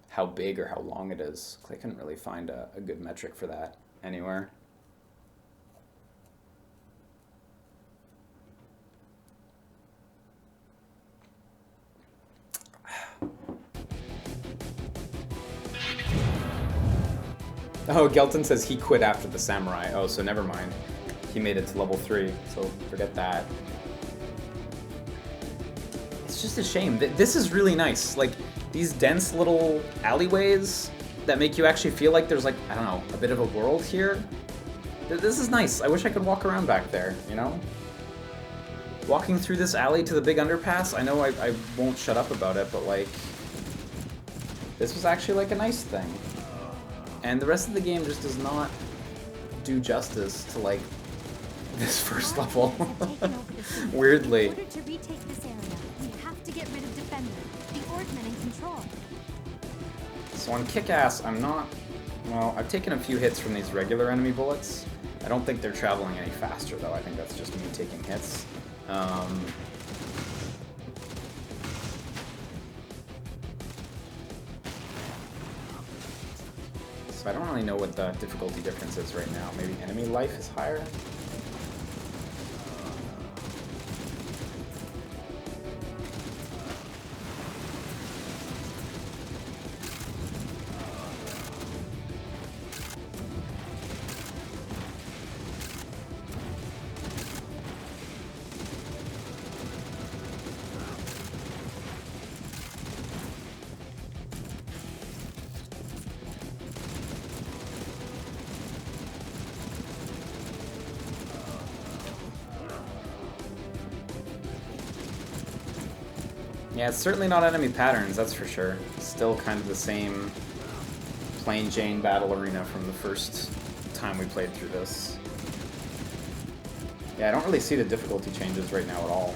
how big or how long it is. I couldn't really find a good metric for that anywhere. Oh, Gelton says he quit after the samurai. Oh, so never mind. He made it to level 3, so forget that. It's just a shame. This is really nice. Like, these dense little alleyways that make you actually feel like there's, like, I don't know, a bit of a world here. This is nice. I wish I could walk around back there, you know? Walking through this alley to the big underpass, I know I won't shut up about it, but, like, this was actually, like, a nice thing. And the rest of the game just does not do justice to, like, this first level. Weirdly. In order to retake this area, we have to get rid of Defender, the Ordman in control. So on Kick-Ass, I'm not... Well, I've taken a few hits from these regular enemy bullets. I don't think they're traveling any faster, though. I think that's just me taking hits. So I don't really know what the difficulty difference is right now. Maybe enemy life is higher? Yeah, it's certainly not enemy patterns, that's for sure. It's still kind of the same plain Jane battle arena from the first time we played through this. Yeah, I don't really see the difficulty changes right now at all.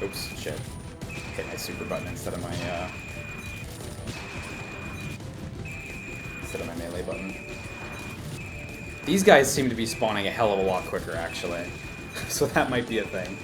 Oops, shit. Hit my super button instead of my melee button. These guys seem to be spawning a hell of a lot quicker, actually. So that might be a thing.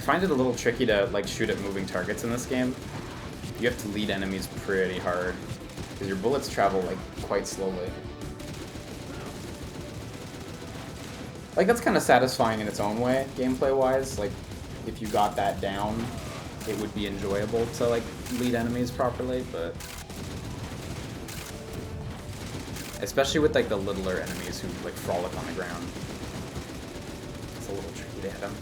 find it a little tricky to like shoot at moving targets in this game. You have to lead enemies pretty hard because your bullets travel like quite slowly. Like that's kind of satisfying in its own way, gameplay-wise. Like if you got that down, it would be enjoyable to like lead enemies properly, but especially with like the littler enemies who like frolic on the ground, it's a little tricky to hit them.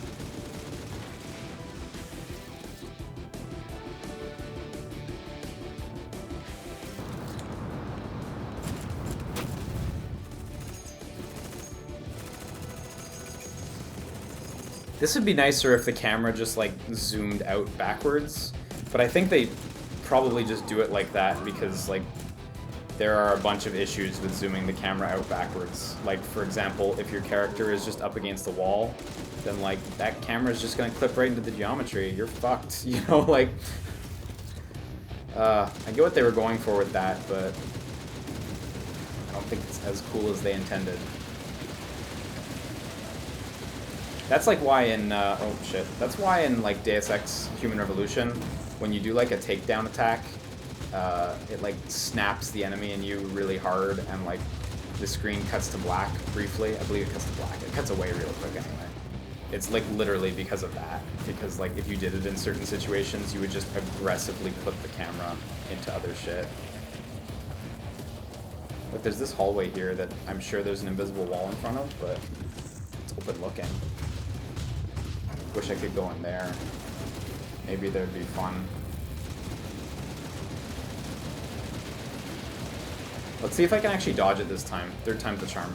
This would be nicer if the camera just like zoomed out backwards, but I think they probably just do it like that because like there are a bunch of issues with zooming the camera out backwards. Like for example, if your character is just up against the wall, then like that camera is just gonna clip right into the geometry. You're fucked, you know, like I get what they were going for with that, but I don't think it's as cool as they intended. That's like why in, oh shit, that's why in like Deus Ex Human Revolution, when you do like a takedown attack, it like snaps the enemy in you really hard and like the screen cuts to black briefly. I believe it cuts to black. It cuts away real quick anyway. It's like literally because of that. Because like if you did it in certain situations, you would just aggressively clip the camera into other shit. Like there's this hallway here that I'm sure there's an invisible wall in front of, but it's open looking. Wish I could go in there. Maybe there'd be fun. Let's see if I can actually dodge it this time. Third time's the charm.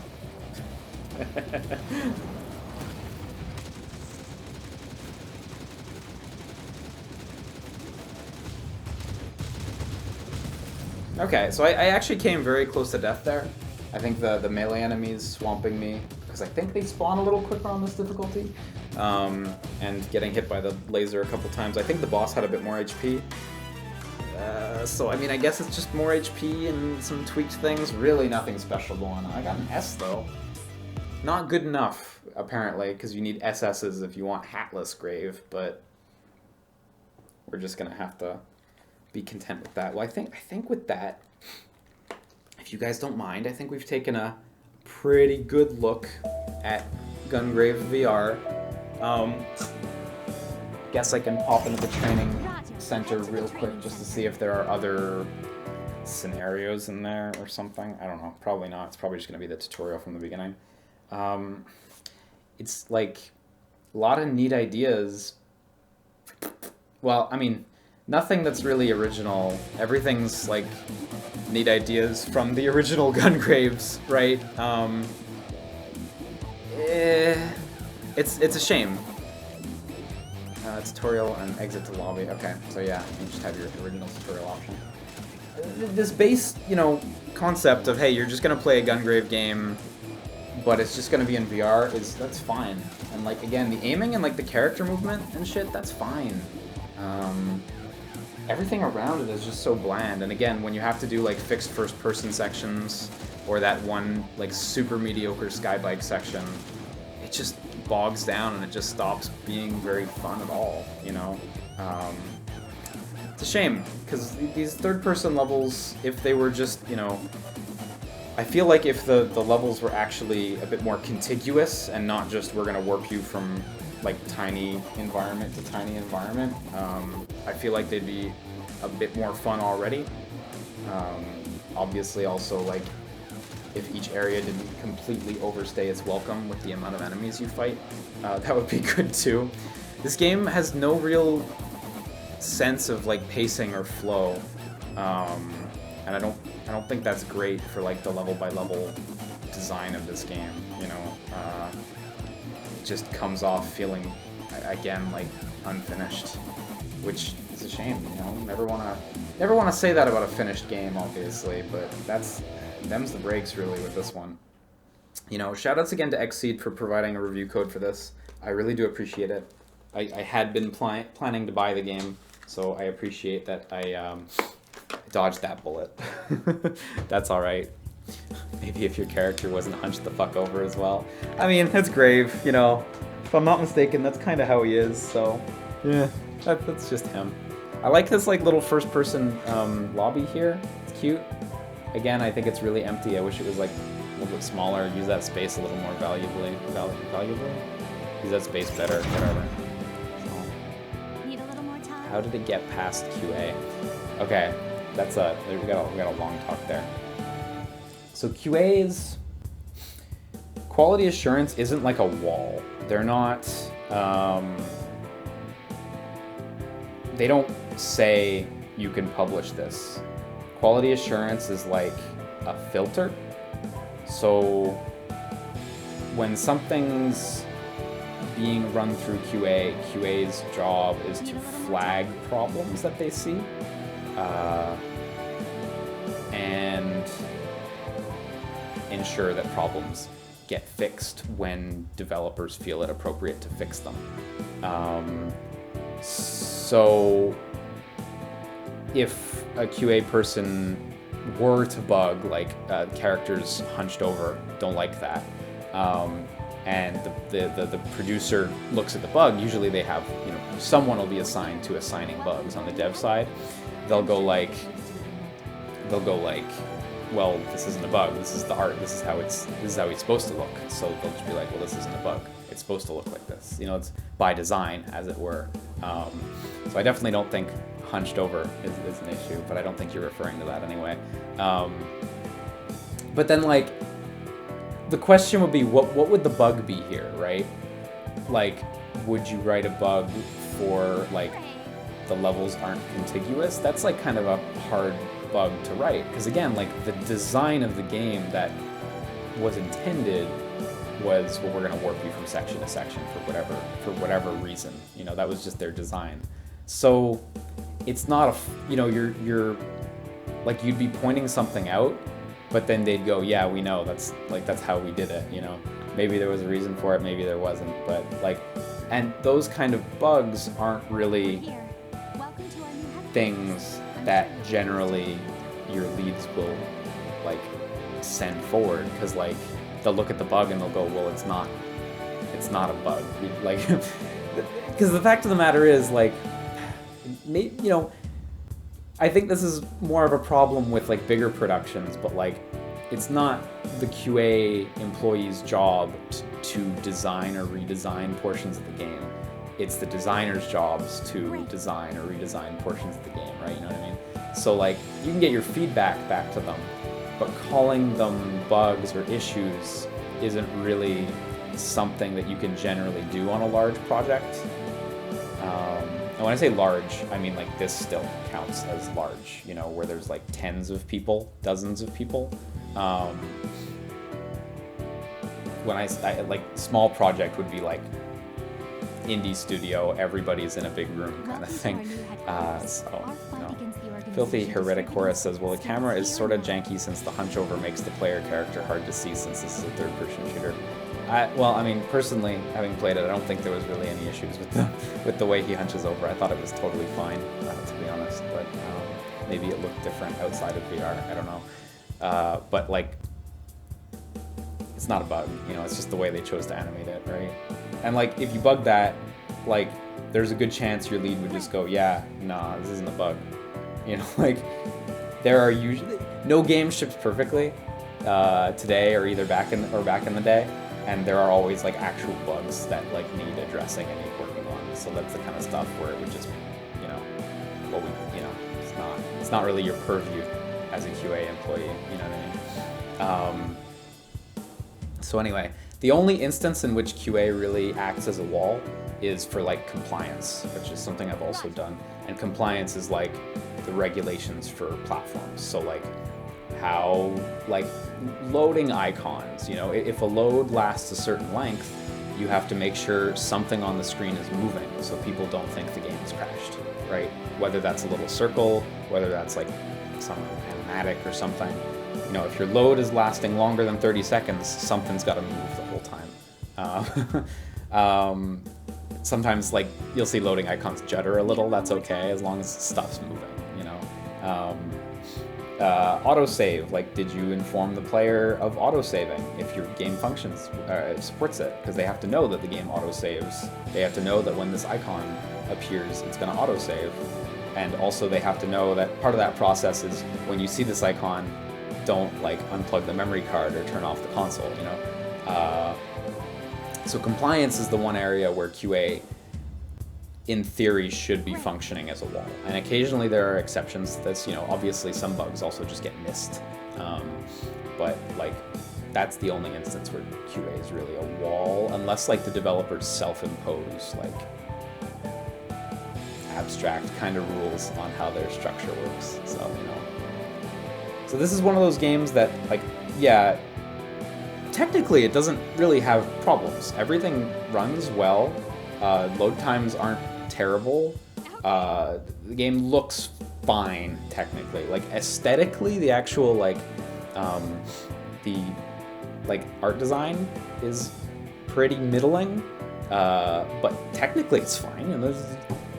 Okay, so I actually came very close to death there. I think the melee enemies swamping me, because I think they spawn a little quicker on this difficulty. And getting hit by the laser a couple times. I think the boss had a bit more HP. So, I mean, I guess it's just more HP and some tweaked things. Really nothing special going on. I got an S, though. Not good enough, apparently, because you need SS's if you want Hatless Grave, but we're just going to have to be content with that. Well, I think with that, if you guys don't mind, I think we've taken a pretty good look at Gungrave VR. Guess I can pop into the training center real quick just to see if there are other scenarios in there or something. I don't know. Probably not. It's probably just going to be the tutorial from the beginning. It's like a lot of neat ideas. Well, I mean, nothing that's really original. Everything's like neat ideas from the original Gungraves, right? It's a shame. Tutorial and exit to lobby. Okay, so yeah, you just have your original tutorial option. This base, you know, concept of, hey, you're just gonna play a Gungrave game, but it's just gonna be in VR, that's fine. And like, again, the aiming and like the character movement and shit, that's fine. Everything around it is just so bland. And again, when you have to do like fixed first-person sections or that one like super mediocre skybike section, it just bogs down and it just stops being very fun at all, you know? It's a shame, because these third-person levels, if they were just, you know, I feel like if the levels were actually a bit more contiguous and not just we're gonna warp you from like tiny environment to tiny environment, I feel like they'd be a bit more fun already. Obviously also like if each area didn't completely overstay its welcome with the amount of enemies you fight, that would be good too. This game has no real sense of like pacing or flow, and I don't think that's great for like the level by level design of this game. You know, it just comes off feeling again like unfinished, which is a shame. You know, never wanna say that about a finished game, obviously, but them's the breaks really with this one. You know, shoutouts again to Xseed for providing a review code for this. I really do appreciate it. I had been planning to buy the game, so I appreciate that I dodged that bullet. That's alright. Maybe if your character wasn't hunched the fuck over as well. I mean, it's Grave, you know. If I'm not mistaken, that's kind of how he is, so Yeah, that's just him. I like this like little first-person lobby here. It's cute. Again, I think it's really empty. I wish it was like a little bit smaller. Use that space a little more valuably. Use that space better. Whatever. So, need a little more time? how did it get past QA? Okay, that's we got a long talk there. So QA's quality assurance isn't like a wall. They're not. They don't say you can publish this. Quality assurance is like a filter. So when something's being run through QA, QA's job is to flag problems that they see and ensure that problems get fixed when developers feel it appropriate to fix them. So if a QA person were to bug, like characters hunched over, don't like that, and the producer looks at the bug, usually they have, someone will be assigned to assigning bugs on the dev side. They'll go like, well, this isn't a bug, this is the art, this is how it's supposed to look. So they'll just be like, well, this isn't a bug, it's supposed to look like this. It's by design, as it were. So I definitely don't think hunched over is an issue, but I don't think you're referring to that anyway. But then, like, the question would be, what would the bug be here, right? Like, would you write a bug for, like, the levels aren't contiguous? That's, like, kind of a hard bug to write, because again, like, the design of the game that was intended was, well, we're going to warp you from section to section for whatever reason. That was just their design. So it's not you're like, you'd be pointing something out, but then they'd go, yeah, we know, that's how we did it. Maybe there was a reason for it, maybe there wasn't, but like, and those kind of bugs aren't really things that generally your leads will like send forward, because like they'll look at the bug and they'll go, well, it's not a bug, like, because the fact of the matter is, like, I think this is more of a problem with like bigger productions, but like, it's not the QA employee's job to design or redesign portions of the game. It's the designer's jobs to design or redesign portions of the game, right? You know what I mean? So like, you can get your feedback back to them, but calling them bugs or issues isn't really something that you can generally do on a large project. And when I say large, I mean like this still counts as large, where there's like tens of people, dozens of people. When I like, small project would be like indie studio, everybody's in a big room kind of thing. Filthy Heretic Chorus says, well, the camera is sort of janky since the hunch over makes the player character hard to see since this is a third-person shooter. Well, I mean, personally, having played it, I don't think there was really any issues with the way he hunches over. I thought it was totally fine, to be honest, but maybe it looked different outside of VR, I don't know. But like, it's not a bug, it's just the way they chose to animate it, right? And like, if you bug that, like, there's a good chance your lead would just go, yeah, nah, this isn't a bug. Like, there are usually, no game ships perfectly today, or either back in the day, and there are always like actual bugs that like need addressing and need working on. So that's the kind of stuff where it would just, it's not really your purview as a QA employee, you know what I mean? So anyway, the only instance in which QA really acts as a wall is for like compliance, which is something I've also done. And compliance is like the regulations for platforms. So like how, like, loading icons, if a load lasts a certain length, you have to make sure something on the screen is moving so people don't think the game is crashed, right? Whether that's a little circle, whether that's like some animatic or something. If your load is lasting longer than 30 seconds, something's got to move the whole time. Sometimes, like, you'll see loading icons judder a little. That's okay, as long as stuff's moving, Autosave, like, did you inform the player of autosaving if your game functions supports it? Because they have to know that the game autosaves. They have to know that when this icon appears, it's going to autosave. And also they have to know that part of that process is when you see this icon, don't like unplug the memory card or turn off the console, you know? So compliance is the one area where QA, in theory, should be functioning as a wall. And occasionally there are exceptions to this, you know, obviously some bugs also just get missed. But like, that's the only instance where QA is really a wall, unless like the developers self-impose like abstract kind of rules on how their structure works. So, you know. So this is one of those games that, like, yeah, technically it doesn't really have problems. Everything runs well. Load times aren't terrible. The game looks fine, technically. Like, aesthetically, the actual, like, art design is pretty middling. But technically it's fine, and there's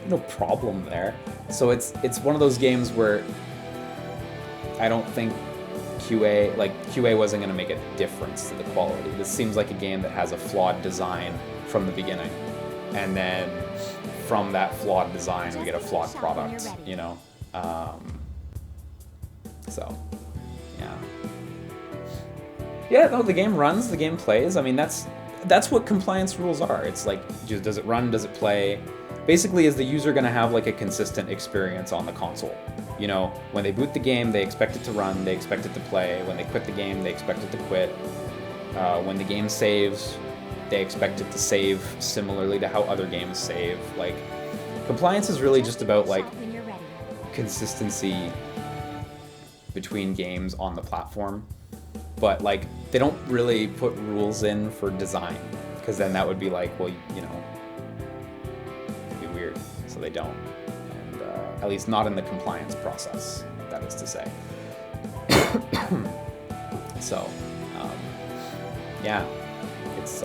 no problem there. So it's one of those games where I don't think QA wasn't going to make a difference to the quality. This seems like a game that has a flawed design from the beginning, and then from that flawed design we get a flawed product, you know. So yeah, no, the game runs, the game plays. I mean, that's what compliance rules are. It's like, does it run, does it play? Basically, is the user going to have like a consistent experience on the console? You know, when they boot the game, they expect it to run, they expect it to play. When they quit the game, they expect it to quit. When the game saves, they expect it to save similarly to how other games save. Like, compliance is really just about like consistency between games on the platform. But like, they don't really put rules in for design, because then that would be like, well, you know, it'd be weird. So they don't, and at least not in the compliance process, that is to say. So, yeah, it's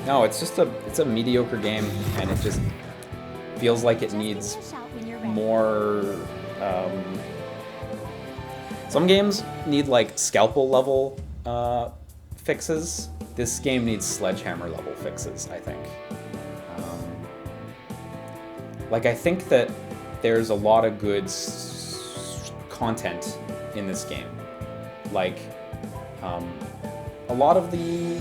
no, it's just it's a mediocre game, and it just feels like it needs more. Some games need like scalpel level fixes. This game needs sledgehammer level fixes, I think. Like, I think that there's a lot of good content in this game. Like, a lot of the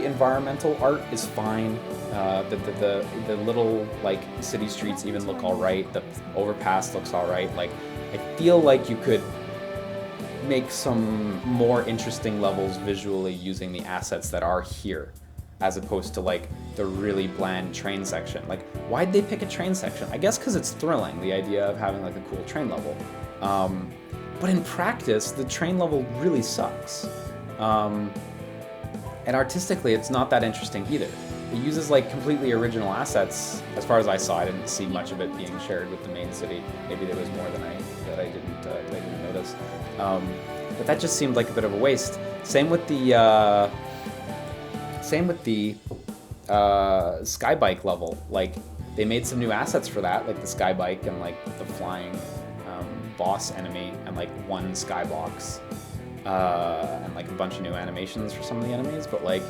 environmental art is fine. The little like city streets even look all right. The overpass looks all right. Like, I feel like you could make some more interesting levels visually using the assets that are here, as opposed to like the really bland train section. Like, why'd they pick a train section? I guess because it's thrilling, the idea of having like a cool train level. But in practice, the train level really sucks. And artistically, it's not that interesting either. It uses like completely original assets. As far as I saw, I didn't see much of it being shared with the main city. Maybe there was more than I didn't notice. But that just seemed like a bit of a waste. Same with the Skybike level. Like, they made some new assets for that, like the Skybike and like the flying boss enemy, and like one skybox, and like a bunch of new animations for some of the enemies. But like,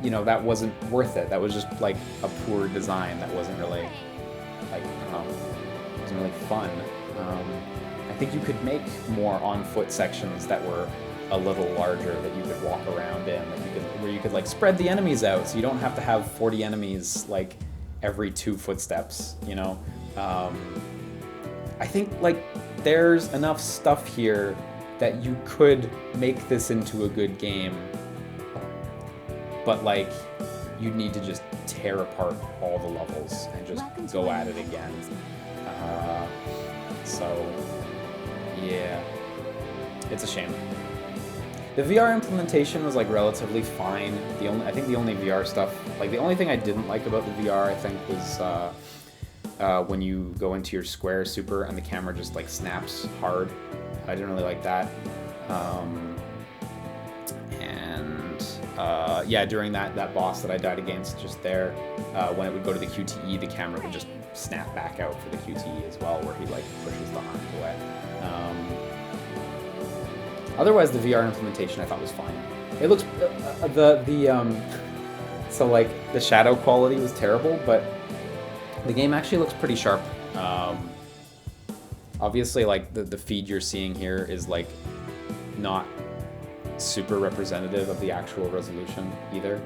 you know, that wasn't worth it. That was just like a poor design that wasn't really like, I don't know, wasn't really fun. I think you could make more on-foot sections that were a little larger, that you could walk around in, where you could like spread the enemies out, so you don't have to have 40 enemies like every 2 footsteps, you know. I think like there's enough stuff here that you could make this into a good game, but like, you need to just tear apart all the levels and just go at it again. So yeah, it's a shame. The VR implementation was like relatively fine. I think the only VR stuff, like the only thing I didn't like about the VR, I think, was when you go into your square super and the camera just like snaps hard. I didn't really like that. Yeah, during that boss that I died against just there, when it would go to the QTE, the camera would just snap back out for the QTE as well, where he like pushes the arms away. Otherwise, the VR implementation I thought was fine. It looks So like the shadow quality was terrible, but the game actually looks pretty sharp. Obviously, like the feed you're seeing here is like not super representative of the actual resolution either.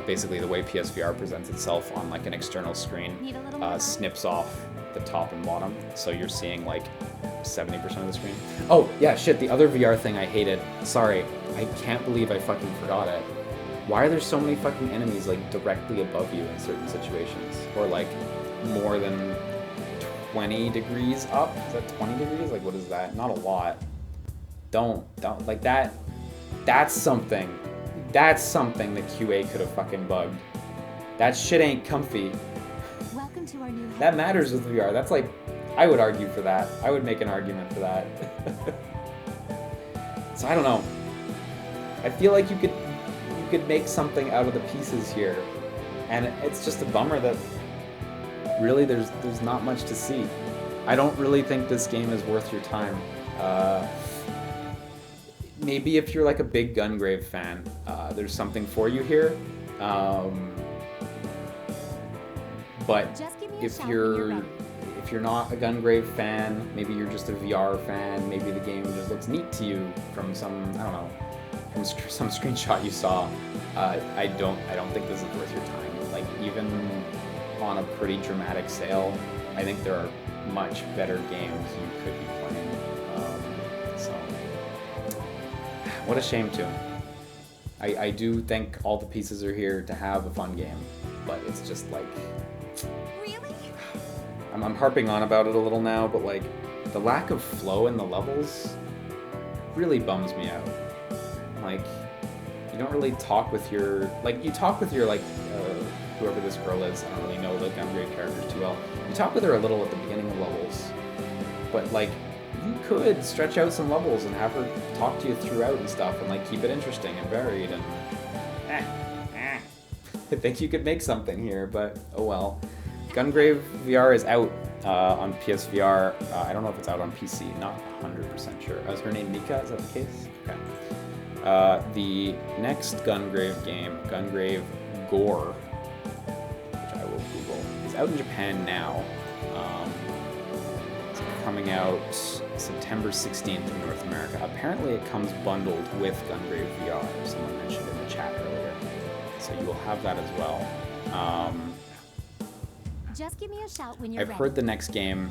Basically, the way PSVR presents itself on like an external screen snips off the top and bottom, so you're seeing like 70% of the screen. Oh yeah, shit, the other VR thing I hated. Sorry, I can't believe I fucking forgot it. Why are there so many fucking enemies like directly above you in certain situations? Or like more than 20 degrees up? Is that 20 degrees? Like what is that? Not a lot. Don't like that. That's something that QA could have fucking bugged. That shit ain't comfy. Welcome to our new that matters with VR. That's like, I would argue for that. I would make an argument for that. So I don't know. I feel like you could make something out of the pieces here, and it's just a bummer that really there's not much to see. I don't really think this game is worth your time. Maybe if you're like a big Gungrave fan, there's something for you here. But if you're not a Gungrave fan, maybe you're just a VR fan, maybe the game just looks neat to you from some, I don't know, from some screenshot you saw. I don't think this is worth your time. Like even on a pretty dramatic sale, I think there are much better games you could be playing. So what a shame too. I do think all the pieces are here to have a fun game, but it's just like, Really? I'm harping on about it a little now, but like the lack of flow in the levels really bums me out. Like you don't really talk with your, like you talk with your like whoever this girl is. I don't really know the Gungrave characters too well. You talk with her a little at the beginning of levels, but like you could stretch out some levels and have her talk to you throughout and stuff, and like keep it interesting and varied. And I think you could make something here, but oh well. Gungrave VR is out on PSVR. I don't know if it's out on PC. Not 100% sure. Is her name Mika? Is that the case? Okay. The next Gungrave game, Gungrave Gore, which I will Google, is out in Japan now. It's coming out September 16th in North America. Apparently it comes bundled with Gungrave VR, someone mentioned in the chat earlier. So you will have that as well. Just give me a shout when you're I've ready. heard the next game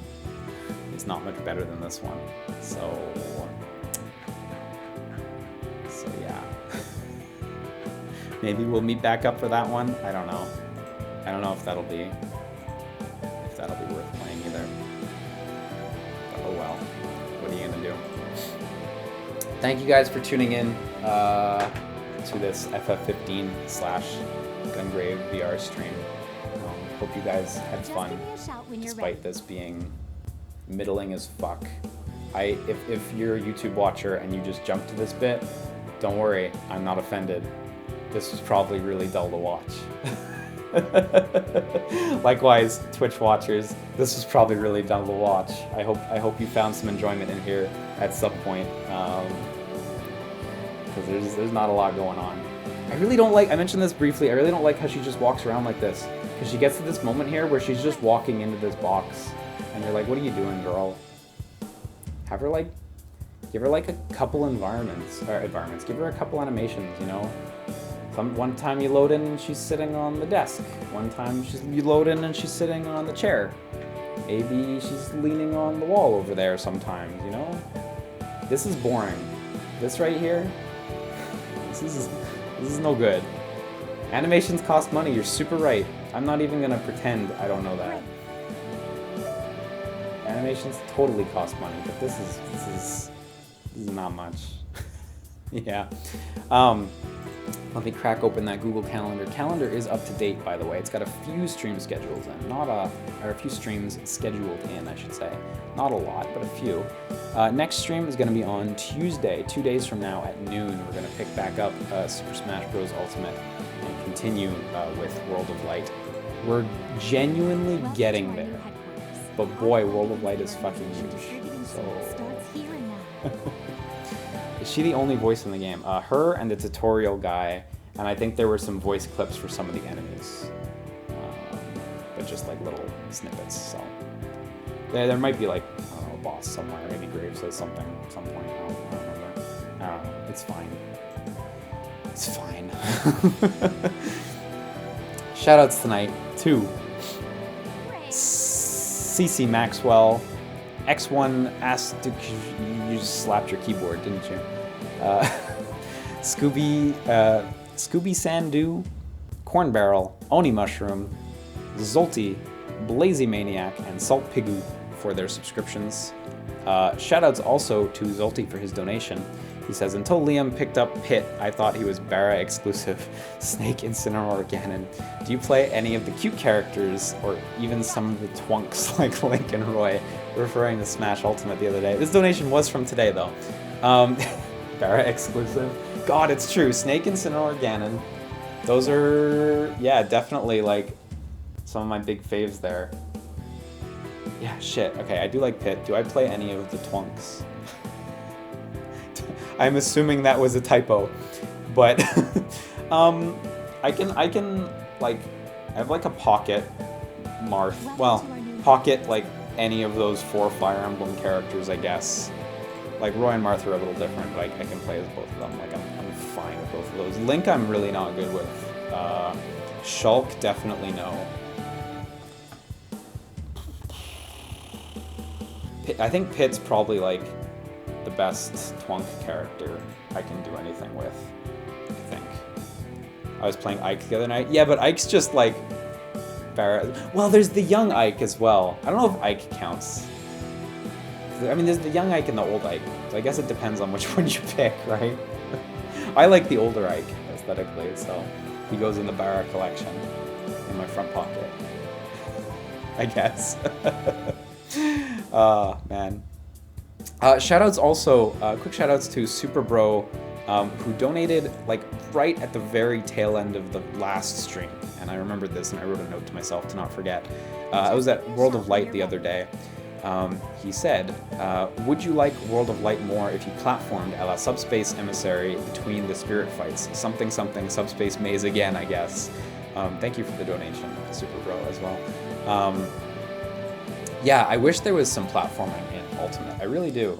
is not much better than this one. So yeah. Maybe we'll meet back up for that one. I don't know. I don't know if that'll be worth playing either. But oh well. What are you gonna do? Thank you guys for tuning in to this FF15/Gungrave VR stream. Hope you guys had fun, despite this being middling as fuck. If you're a YouTube watcher and you just jumped to this bit, don't worry, I'm not offended. This was probably really dull to watch. Likewise, Twitch watchers, this was probably really dull to watch. I hope you found some enjoyment in here at some point, because there's not a lot going on. I really don't like, I mentioned this briefly, I really don't like how she just walks around like this. Because she gets to this moment here where she's just walking into this box, and you're like, what are you doing, girl? Have her like, give her like a couple environments, give her a couple animations, you know? One time you load in and she's sitting on the desk. One time you load in and she's sitting on the chair. Maybe she's leaning on the wall over there sometimes, you know? This is boring. This right here, this is no good. Animations cost money, you're super right. I'm not even gonna pretend I don't know that. Animations totally cost money, but this is not much. Yeah. Let me crack open that Google Calendar. Calendar is up to date, by the way. It's got a few stream schedules in, or a few streams scheduled in, I should say. Not a lot, but a few. Next stream is going to be on Tuesday, 2 days from now at noon. We're going to pick back up Super Smash Bros. Ultimate and continue with World of Light. We're genuinely getting there. But boy, World of Light is fucking huge. So... Is she the only voice in the game? Her and the tutorial guy and I think there were some voice clips for some of the enemies, but just like little snippets. So there might be like, I don't know, a boss somewhere. Maybe Graves says something at some point. I don't remember. I don't know. It's fine. It's fine. Shoutouts tonight to CC Maxwell. X1 asked, you just slapped your keyboard, didn't you? Scooby Sandu, Corn Barrel, Oni Mushroom, Zolty, Blazy Maniac, and Salt Pigu for their subscriptions. Shoutouts also to Zolty for his donation. He says, until Liam picked up Pit, I thought he was Barra exclusive. Snake, Incineroar, Ganon. Do you play any of the cute characters, or even some of the twunks like Link and Roy? Referring to Smash Ultimate the other day. This donation was from today, though. Barra exclusive. God, it's true. Snake, Incineroar, Ganon. Those are, yeah, definitely like some of my big faves there. Yeah, shit. Okay, I do like Pit. Do I play any of the twunks? I'm assuming that was a typo, but I can like, I have like a pocket Marth. Well, pocket like any of those 4 Fire Emblem characters, I guess. Like Roy and Marth are a little different, but I can play as both of them. Like I'm fine with both of those. Link, I'm really not good with. Shulk, definitely no. I think Pit's probably like the best twunk character I can do anything with, I think. I was playing Ike the other night. Yeah, but Ike's just like Barra. Well, there's the young Ike as well. I don't know if Ike counts. I mean, there's the young Ike and the old Ike. So I guess it depends on which one you pick, right? I like the older Ike aesthetically, so he goes in the Barra collection in my front pocket, I guess. Man. Shoutouts also, quick shoutouts to Super Bro, who donated like right at the very tail end of the last stream. And I remembered this and I wrote a note to myself to not forget. I was at World of Light the other day. He said, would you like World of Light more if you platformed a la Subspace Emissary between the spirit fights? Something something Subspace Maze again, I guess. Thank you for the donation, Super Bro, as well. Yeah, I wish there was some platforming in Ultimate. I really do.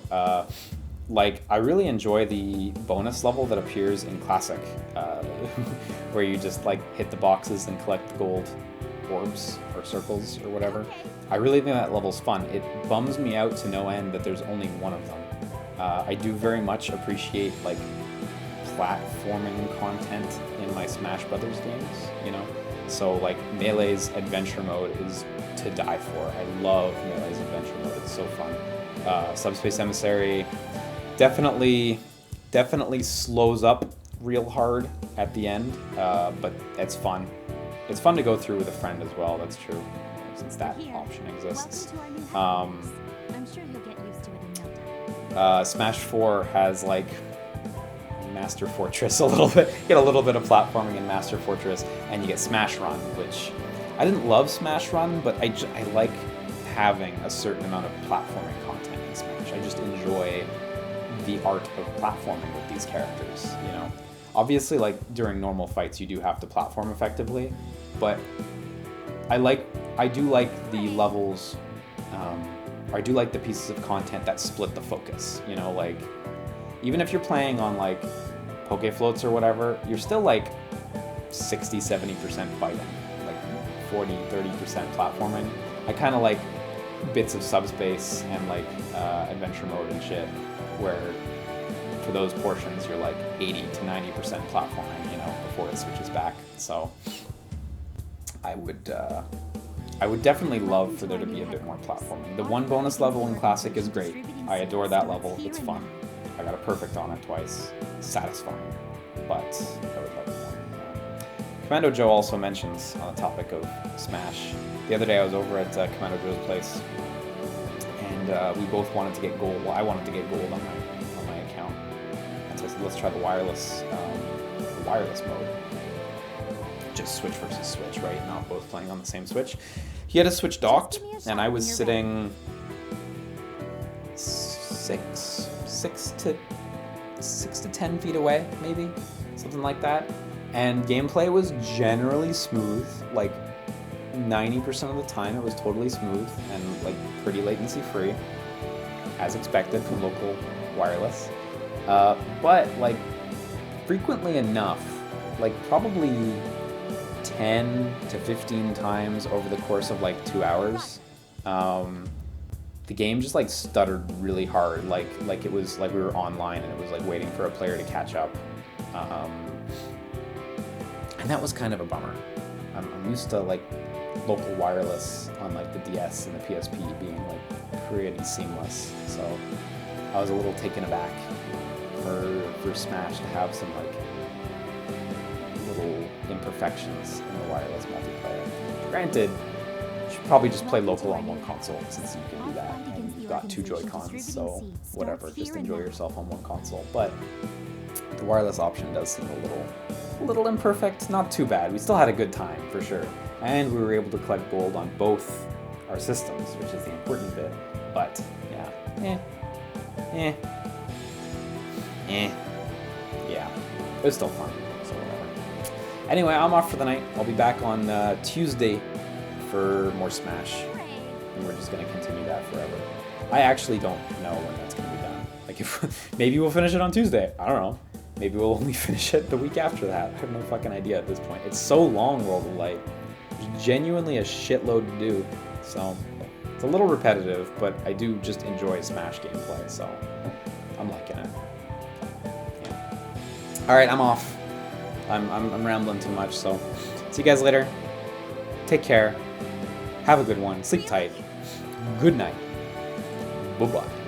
Like, I really enjoy the bonus level that appears in Classic, where you just, like, hit the boxes and collect the gold orbs or circles or whatever. I really think that level's fun. It bums me out to no end that there's only one of them. I do very much appreciate, like, platforming content in my Smash Brothers games, you know? So, like, Melee's Adventure Mode is to die for. I love Melee's Adventure Mode. It's so fun. Subspace Emissary definitely slows up real hard at the end, but it's fun. It's fun to go through with a friend as well, that's true, since that option exists. I'm sure you'll get used to it in no time. Smash 4 has, like, Master Fortress a little bit. You get a little bit of platforming in Master Fortress, and you get Smash Run, which I didn't love Smash Run, but I like having a certain amount of platforming content in Smash. I just enjoy the art of platforming with these characters, you know? Obviously, like, during normal fights, you do have to platform effectively, but I do like the levels, I do like the pieces of content that split the focus, you know? Like, even if you're playing on, like, Poke Floats or whatever, you're still, like, 60-70% fighting, like 40-30% platforming. I kind of like bits of Subspace and, like, Adventure Mode and shit, where for those portions you're, like, 80-90% platforming, you know, before it switches back. So I would definitely love for there to be a bit more platforming. The one bonus level in Classic is great. I adore that level. It's fun. I got a perfect on it twice. Satisfying. But I would like more. Commando Joe also mentions, on the topic of Smash, the other day I was over at Commando Joe's place, and we both wanted to get gold. Well, I wanted to get gold on my account. And so I said, let's try the wireless mode. Just Switch versus Switch, right? Not both playing on the same Switch. He had a Switch docked, and I was sitting 6 to 10 feet away, maybe, something like that. And gameplay was generally smooth, like 90% of the time it was totally smooth and like pretty latency free, as expected from local wireless. But like frequently enough, like probably 10 to 15 times over the course of like 2 hours, the game just like stuttered really hard, like it was like we were online and it was like waiting for a player to catch up. And that was kind of a bummer. I'm used to like local wireless on like the DS and the PSP being like pretty seamless, so I was a little taken aback for Smash to have some like little imperfections in the wireless multiplayer. Granted, you should probably just play local on one console since you can do that, and you've got 2 Joy-Cons, so whatever, just enjoy yourself on one console. But the wireless option does seem a little imperfect, not too bad. We still had a good time, for sure. And we were able to collect gold on both our systems, which is the important bit. But, yeah. Yeah. It was still fun, so whatever. Anyway, I'm off for the night. I'll be back on Tuesday for more Smash. And we're just going to continue that forever. I actually don't know when that's going to be done. Like, if maybe we'll finish it on Tuesday. I don't know. Maybe we'll only finish it the week after that. I have no fucking idea at this point. It's so long, World of Light. There's genuinely a shitload to do. So, it's a little repetitive, but I do just enjoy Smash gameplay, so I'm liking it. Yeah. Alright, I'm off. I'm rambling too much, so see you guys later. Take care. Have a good one. Sleep tight. Good night. Bye-bye.